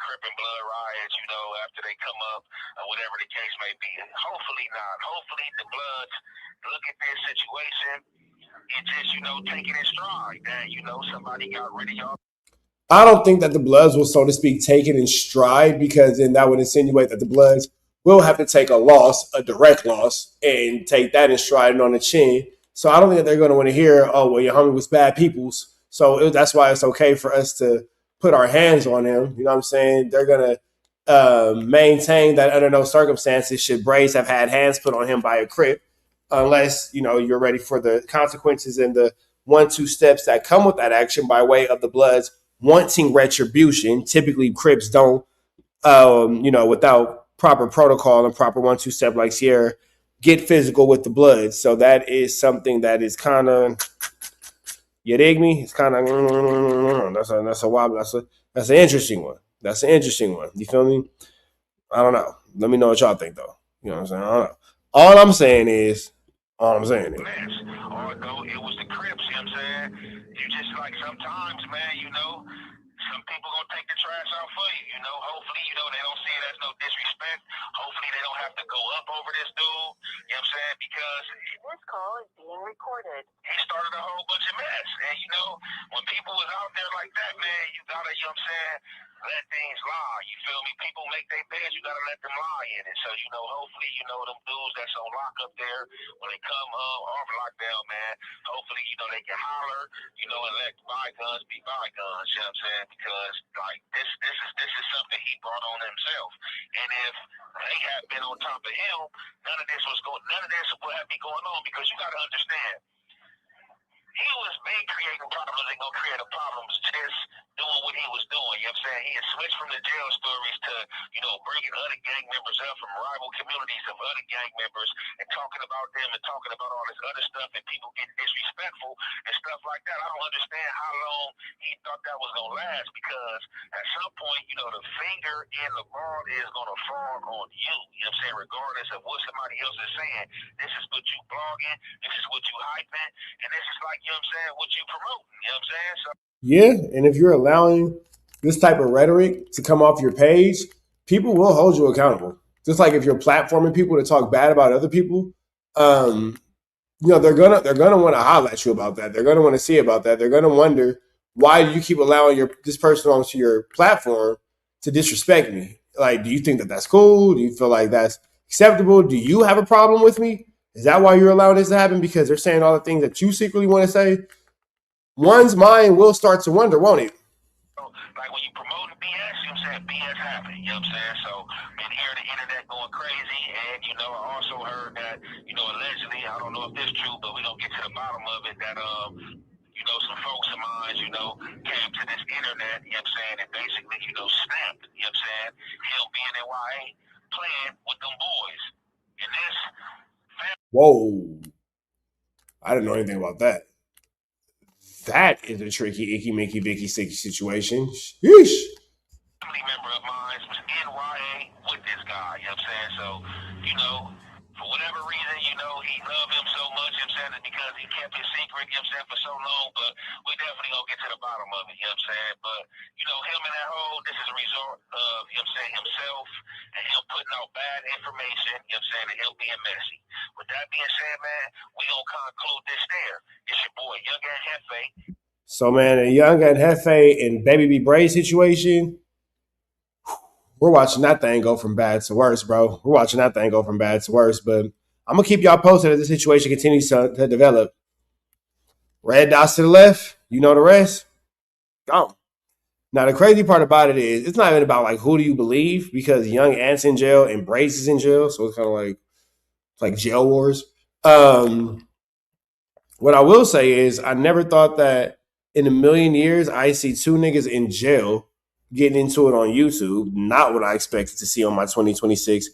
Crip and Blood riots, you know, after they come up, whatever the case may be. Hopefully not. Hopefully the Bloods look at this situation and just, you know, take it in stride that, you know, somebody got rid of y'all. I don't think that the Bloods will, so to speak, take it in stride, because then that would insinuate that the Bloods will have to take a loss, a direct loss, and take that and stride it on the chin. So I don't think that they're going to want to hear, oh, well, your homie was bad peoples. So that's why it's okay for us to put our hands on him. You know what I'm saying? They're going to maintain that under no circumstances should Brazy have had hands put on him by a Crip, unless, you know, you're ready for the consequences and the 1-2 steps that come with that action by way of the Bloods wanting retribution. Typically, Crips don't, you know, without proper protocol and proper 1-2 step like Sierra, get physical with the Bloods. So that is something that is kind of, you dig me? It's kind of that's a wild, that's an interesting one. That's an interesting one. You feel me? I don't know. Let me know what y'all think though. You know what I'm saying? I don't know. All I'm saying is. Although it was the Crips, you know what I'm saying? You just like sometimes, man, you know, some people gonna take the trash out for you, you know. Hopefully, you know, they don't see it as no disrespect. Hopefully they don't have to go up over this dude, you know what I'm saying? Because This call is being recorded. he started a whole bunch of mess. And you know, when people was out there like that, man, you gotta, you know what I'm saying, let things lie. You feel me? People make their beds, you gotta let them lie in it. So, you know, hopefully, you know, them dudes that's on lock up there, when they come off lockdown, man, hopefully, you know, they can holler, you know, and let bygones be bygones, you know what I'm saying? Because like this is something he brought on himself. And if they had been on top of him, none of this would have been going on, because you gotta understand, he was been creating problems and gonna create problems just doing what he was doing. You know what I'm saying? He had switched from the jail stories to, you know, bringing other gang members up from rival communities of other gang members and talking about them and talking about all this other stuff, and people getting disrespectful and stuff like that. I don't understand how long he thought that was gonna last, because at some point, you know, the finger in the ball is gonna fall on you. You know what I'm saying? Regardless of what somebody else is saying, this is what you blogging, this is what you hyping, and this is like, you know what I'm saying, what you promoting. You know what I'm saying? So Yeah, and if you're allowing this type of rhetoric to come off your page, people will hold you accountable. Just like if you're platforming people to talk bad about other people, you know, they're gonna want to holler at you about that. They're gonna want to see about that. They're gonna wonder, why do you keep allowing this person onto your platform to disrespect me? Like, do you think that that's cool? Do you feel like that's acceptable? Do you have a problem with me? Is that why you're allowing this to happen? Because they're saying all the things that you secretly want to say? One's mind will start to wonder, won't it? like when you promote BS, you know what I'm saying, BS happen, you know what I'm saying? So been hearing the internet going crazy, and you know, I also heard that, you know, allegedly, I don't know if this is true, but we're gonna get to the bottom of it, that you know, some folks of mine, you know, came to this internet, you know what I'm saying, and basically, you know, snapped, you know what I'm saying, him being in YA playing with them boys. And this Whoa. I didn't know anything about that. That is a tricky, icky, mickey, vicky, sticky situation. Sheesh. family member of mine was in YA with this guy, you know what I'm saying? So, you know, for whatever reason, you know, he loved him so much, you know what I'm saying, because he kept his secret, you know what I'm saying, for so long, but we definitely gonna get to the bottom of it, you know what I'm saying? But, you know, him in that hole, this is a result of, you know what I'm saying, himself and him putting out bad information, you know what I'm saying, and him being messy. With that being said, man, we gonna conclude this there. It's your boy, Young and Jefe. So, man, a Young and Jefe and Baby B Brazy situation, we're watching that thing go from bad to worse, bro. We're watching that thing go from bad to worse. But I'm going to keep y'all posted as the situation continues to develop. Red dots to the left. You know the rest. Gone. Now, the crazy part about it is it's not even about, like, who do you believe, because Young Ant's in jail and Brazy's in jail. So it's kind of like jail wars. What I will say is I never thought that in a million years I see two niggas in jail getting into it on YouTube. Not what I expected to see on my 2026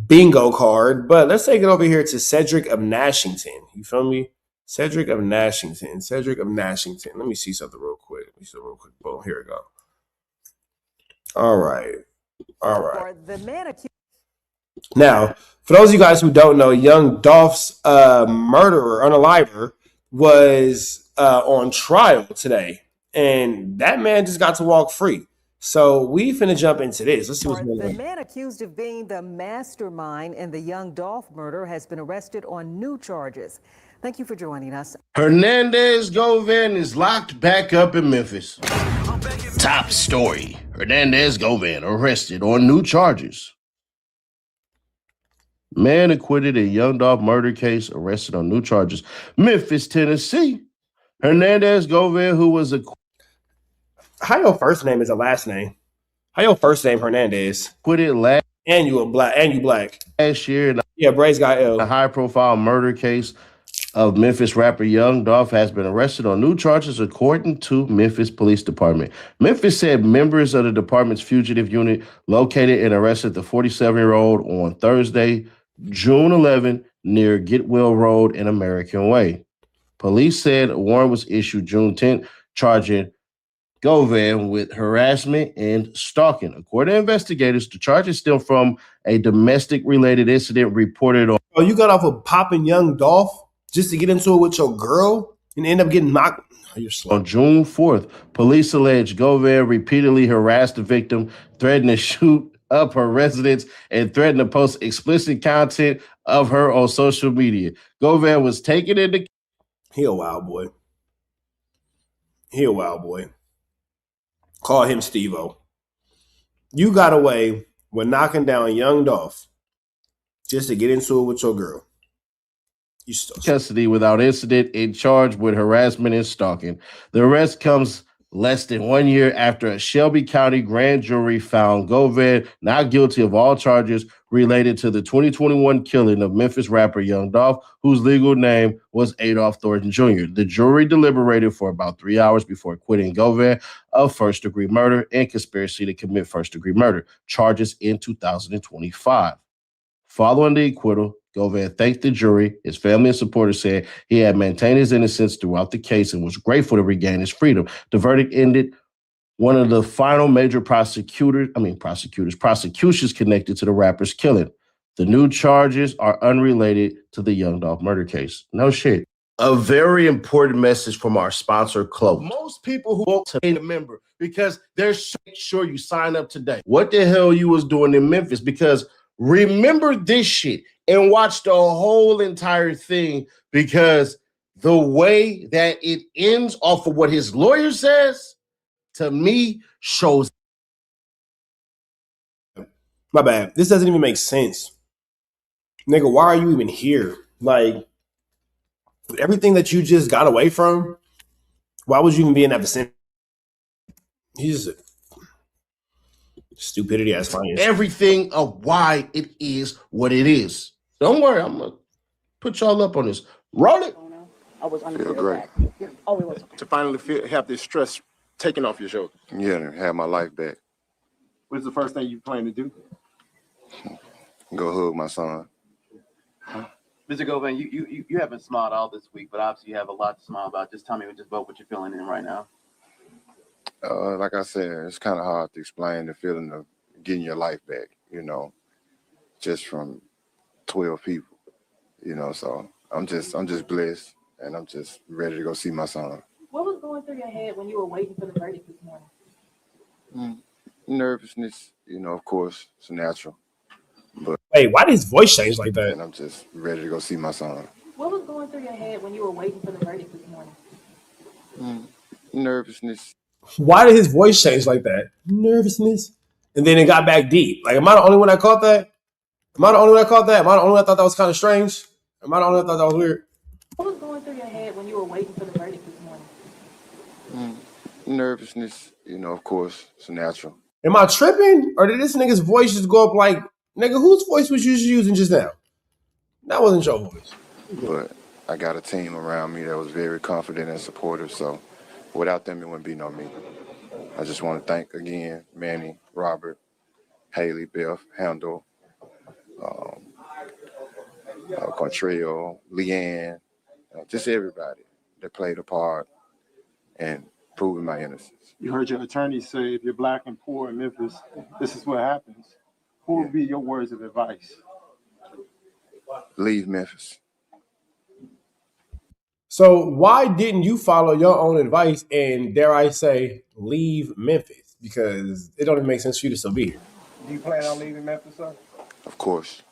bingo card. But let's take it over here to Cedric of Nashington. You feel me? Cedric of Nashington. Cedric of Nashington. Let me see something real quick. Boom, here we go. All right. Now, for those of you guys who don't know, Young Dolph's murderer, unaliver, was on trial today. And that man just got to walk free. So we finna jump into this. Let's see what's going on. The man accused of being the mastermind in the Young Dolph murder has been arrested on new charges. Thank you for joining us. Hernandez Govan is locked back up in Memphis. Top story. Hernandez Govan arrested on new charges. Man acquitted in Young Dolph murder case, arrested on new charges. Memphis, Tennessee. Hernandez Gover, who was How your first name is a last name? How your first name Hernandez? acquitted last And you black. year in Yeah, Brazy got a L. high-profile murder case of Memphis rapper Young Dolph has been arrested on new charges, according to Memphis Police Department. Memphis said members of the department's fugitive unit located and arrested the 47-year-old on Thursday, June 11, near Getwell Road and American Way. Police said a warrant was issued June 10th, charging Govan with harassment and stalking. According to investigators, the charges stem from a domestic-related incident reported on. Oh, you got off of popping Young Dolph just to get into it with your girl and end up getting knocked. Oh, you're slow. On June 4th, police alleged Govan repeatedly harassed the victim, threatened to shoot up her residence, and threatened to post explicit content of her on social media. Govan was taken into. He a wild boy. He a wild boy. Call him Steve-O. You got away with knocking down Young Dolph just to get into it with your girl. You still custody without incident and charged with harassment and stalking. The arrest comes less than 1 year after a Shelby County grand jury found Govan not guilty of all charges related to the 2021 killing of Memphis rapper Young Dolph, whose legal name was Adolph Thornton Jr. The jury deliberated for about 3 hours before acquitting Govan of first-degree murder and conspiracy to commit first-degree murder charges in 2025. Following the acquittal, Govan thanked the jury. His family and supporters said he had maintained his innocence throughout the case and was grateful to regain his freedom. The verdict ended one of the final major prosecutions connected to the rapper's killing. The new charges are unrelated to the Young Dolph murder case. No shit. A very important message from our sponsor, Cloak. Most people who want to be a member because they're sure you sign up today. What the hell you was doing in Memphis? Because remember this shit and watch the whole entire thing, because the way that it ends off of what his lawyer says, to me, shows. My bad. This doesn't even make sense. Nigga, why are you even here? Like, everything that you just got away from, why would you even be in that vicinity? He's just a stupidity ass finance. Everything of why it is what it is. Don't worry, I'm gonna put y'all up on this. Roll it. I was feel great. Oh, it was. To finally have this stress taken off your shoulders. Yeah, and have my life back. What's the first thing you plan to do? Go hug my son. Mr. Govan, you haven't smiled all this week, but obviously you have a lot to smile about. Just tell me just about what you're feeling in right now. Like I said, it's kind of hard to explain the feeling of getting your life back, just from 12 people, so I'm just blessed, and I'm just ready to go see my son. What was going through your head when you were waiting for the verdict this morning? Nervousness, of course, it's natural. But wait, why did his voice change like that? And I'm just ready to go see my son. What was going through your head when you were waiting for the verdict this morning? Nervousness. Why did his voice change like that? Nervousness. And then it got back deep. Like, am I the only one that caught that? Am I the only one that caught that? Am I the only one that thought that was kind of strange? Am I the only one that thought that was weird? What was going through your head when you were waiting for the verdict this morning? Nervousness, of course, it's natural. Am I tripping? Or did this nigga's voice just go up like, nigga, whose voice was you using just now? That wasn't your voice. But I got a team around me that was very confident and supportive, so without them, it wouldn't be no me. I just want to thank again Manny, Robert, Haley, Beth, Handel, Contrail, Leanne, just everybody that played a part in proving my innocence. You heard your attorney say if you're black and poor in Memphis, this is what happens. Who would be your words of advice? Leave Memphis. So why didn't you follow your own advice and, dare I say, leave Memphis? Because it don't even make sense for you to still be here. Do you plan on leaving Memphis, sir? Of course.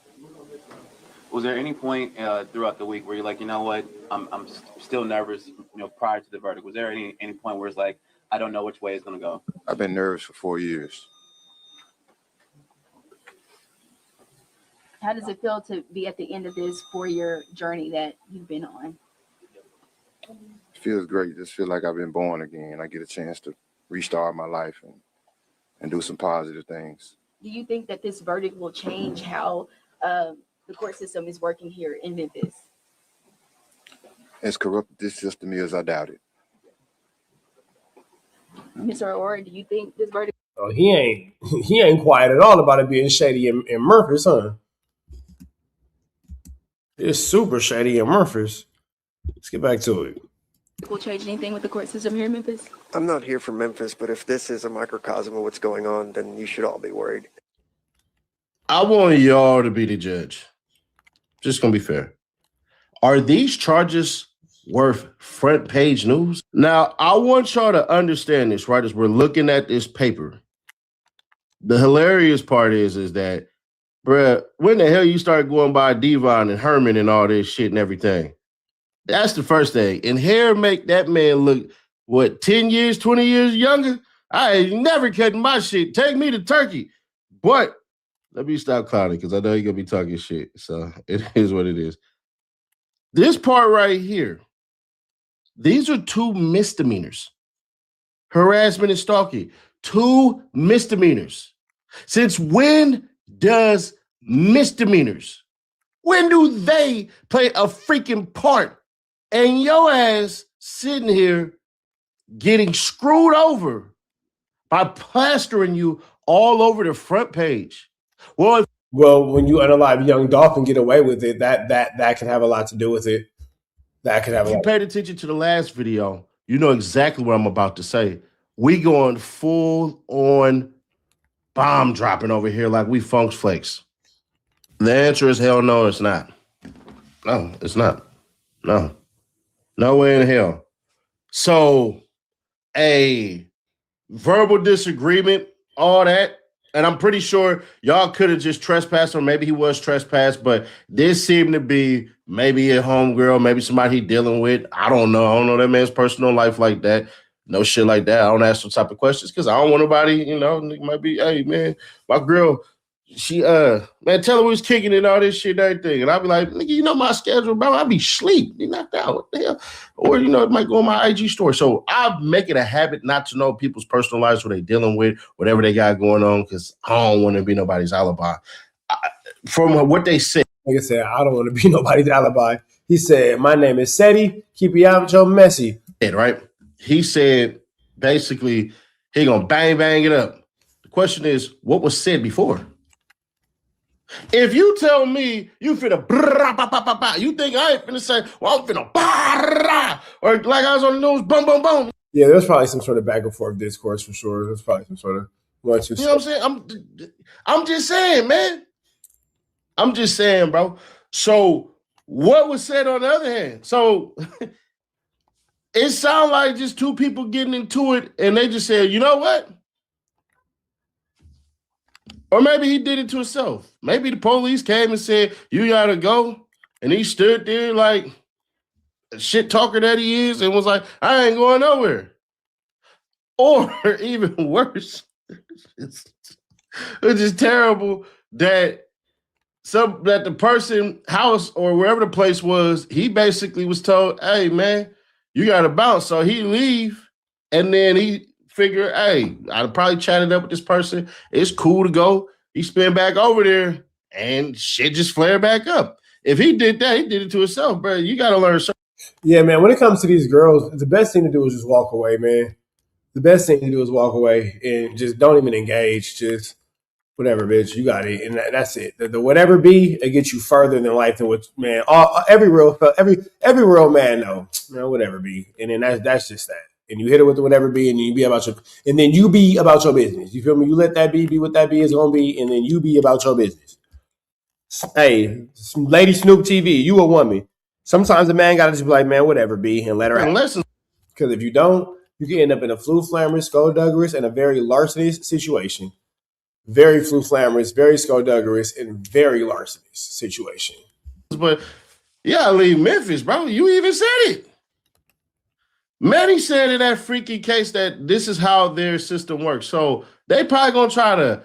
Was there any point throughout the week where you're like, you know what, I'm still nervous, prior to the verdict? Was there any point where it's like, I don't know which way it's going to go? I've been nervous for 4 years. How does it feel to be at the end of this 4-year journey that you've been on? It feels great. Just feel like I've been born again. I get a chance to restart my life and do some positive things. Do you think that this verdict will change how the court system is working here in Memphis? As corrupt this system is, I doubt it. Mr. Aurora, do you think this verdict? Oh, he ain't quiet at all about it being shady in Memphis, huh? It's super shady in Memphis. Let's get back to it. Will change anything with the court system here in Memphis? I'm not here from Memphis, but if this is a microcosm of what's going on, then you should all be worried. I want y'all to be the judge. Just gonna be fair. Are these charges worth front page news? Now, I want y'all to understand this, right? As we're looking at this paper, the hilarious part is that, bruh, when the hell you start going by Devon and Herman and all this shit and everything? That's the first thing. And hair make that man look, what, 10 years, 20 years younger? I ain't never cutting my shit. Take me to Turkey. But let me stop clowning because I know you're going to be talking shit. So it is what it is. This part right here, these are 2 misdemeanors. Harassment and stalking. 2 misdemeanors. Since when does misdemeanors, when do they play a freaking part? And your ass sitting here getting screwed over by plastering you all over the front page. Well, when you unalive young Dolphin get away with it, that can have a lot to do with it. That could have. If you paid attention to the last video, you know exactly what I'm about to say. We going full on bomb dropping over here like we Funk's Flakes. The answer is hell no, it's not. No, it's not. No. No way in hell. So a verbal disagreement, all that, and I'm pretty sure y'all could have just trespassed, or maybe he was trespassed, but this seemed to be maybe a homegirl, maybe somebody he dealing with. I don't know. I don't know that man's personal life like that. No shit like that. I don't ask those type of questions because I don't want nobody, you know, might be, hey, man, my girl, she, man, tell her we was kicking and all this shit and everything. And I'd be like, nigga, you know my schedule, bro. I'd be sleep. Be knocked out. What the hell? Or, you know, it might go on my IG story. So I make it a habit not to know people's personal lives, what they dealing with, whatever they got going on, because I don't want to be nobody's alibi. From what they said. Like I said, I don't want to be nobody's alibi. He said, my name is Seti. Keep you out your messy. Right? He said, basically, he gonna bang it up. The question is, what was said before? If you tell me you finna you think I ain't finna say, well, I'm finna or like I was on the news, boom, boom, boom. Yeah, there's probably some sort of back and forth discourse for sure. There's probably some sort of one, two. You know what I'm saying? I'm just saying, man. I'm just saying, bro. So what was said on the other hand? So it sounded like just 2 people getting into it, and they just said, you know what? Or maybe he did it to himself. Maybe the police came and said, you gotta go. And he stood there like a shit talker that he is and was like, I ain't going nowhere. Or even worse, it's just terrible that the person house or wherever the place was, he basically was told, hey, man, you gotta bounce. So he leave, and then he figure, hey, I'd probably chatted up with this person. It's cool to go. He spin back over there and shit just flare back up. If he did that, he did it to himself, bro. You got to learn something. Yeah, man, when it comes to these girls, the best thing to do is just walk away, man. The best thing to do is walk away and just don't even engage. Just whatever, bitch, you got it. And that's it. The whatever be, it gets you further than life than what, man, every real man know, whatever be. And then that's just that. And you hit it with the whatever be, and you be about your business. You feel me? You let that be what that be is gonna be, and then you be about your business. Hey, Lady Snoop TV, you a woman. Sometimes a man gotta just be like, man, whatever be, and let her out. Because if you don't, you can end up in a flu-flammerous, skullduggerous, and a very larcenous situation. Very flu-flammerous, very skullduggerous, and very larcenous situation. But yeah, leave Memphis, bro. You even said it. Manny said in that freaky case that this is how their system works. So they probably gonna try to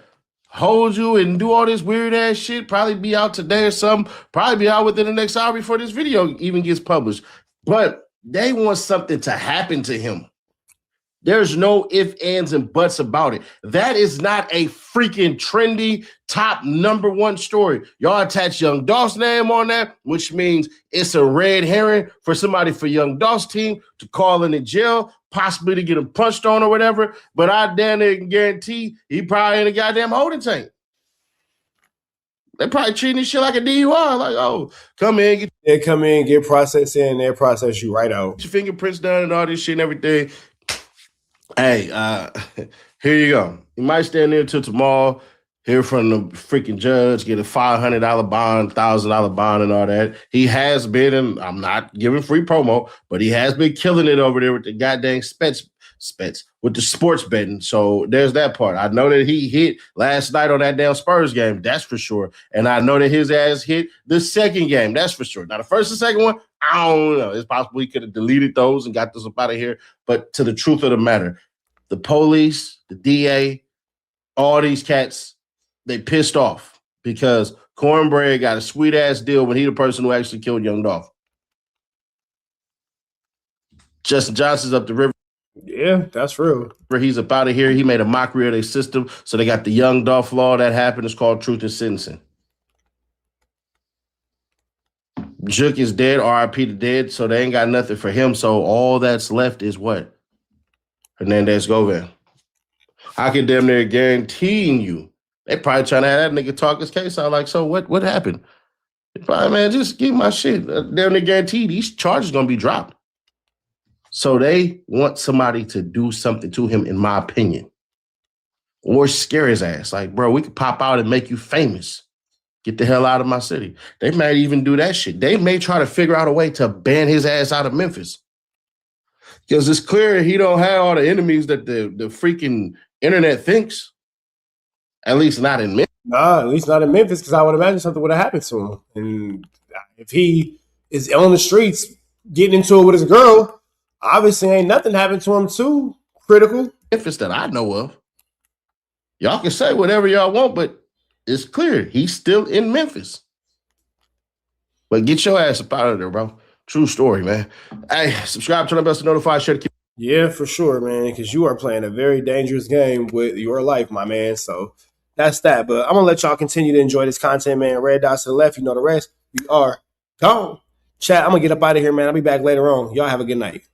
hold you and do all this weird ass shit. Probably be out today or something. Probably be out within the next hour before this video even gets published. But they want something to happen to him. There's no ifs, ands, and buts about it. That is not a freaking trendy top #1 story. Y'all attach Young Dolph's name on that, which means it's a red herring for somebody for Young Dolph's team to call in the jail, possibly to get him punched on or whatever. But I damn near can guarantee he probably in a goddamn holding tank. They probably treating this shit like a DUI. Like, oh, come in, get processed in, they'll process you right out. Get your fingerprints done and all this shit and everything. Hey, here you go. You might stand there till tomorrow, hear from the freaking judge, get a $500 bond, $1,000 bond, and all that. He has been, and I'm not giving free promo, but he has been killing it over there with the goddamn spets with the sports betting. So there's that part. I know that he hit last night on that damn Spurs game. That's for sure. And I know that his ass hit the second game. That's for sure. Now, the first and second one, I don't know. It's possible he could have deleted those and got this up out of here. But to the truth of the matter, the police, the DA, all these cats, they pissed off because Cornbread got a sweet-ass deal when he the person who actually killed Young Dolph. Justin Johnson's up the river. Yeah, that's real. He's up out of here. He made a mockery of their system. So they got the Young Dolph law that happened. It's called Truth and Sentencing. Juk is dead, RIP to dead, so they ain't got nothing for him. So all that's left is what? Hernandez Govan. I can damn near guaranteeing you, they probably trying to have that nigga talk his case out like, so what happened? They probably, man, just give my shit. Damn near guarantee these charges gonna be dropped. So they want somebody to do something to him, in my opinion. Or scare his ass. Like, bro, we could pop out and make you famous. Get the hell out of my city. They might even do that shit. They may try to figure out a way to ban his ass out of Memphis. Because it's clear he don't have all the enemies that the freaking internet thinks. At least not in Memphis. Nah, at least not in Memphis, because I would imagine something would have happened to him. And if he is on the streets getting into it with his girl, obviously ain't nothing happened to him too critical. Memphis that I know of. Y'all can say whatever y'all want, but it's clear he's still in Memphis. But get your ass up out of there, bro. True story, man. Hey, subscribe, turn on the bell to notify, share the. Yeah, for sure, man, because you are playing a very dangerous game with your life, my man. So that's that. But I'm going to let y'all continue to enjoy this content, man. Red dots to the left, you know the rest. We are gone. Chat, I'm going to get up out of here, man. I'll be back later on. Y'all have a good night.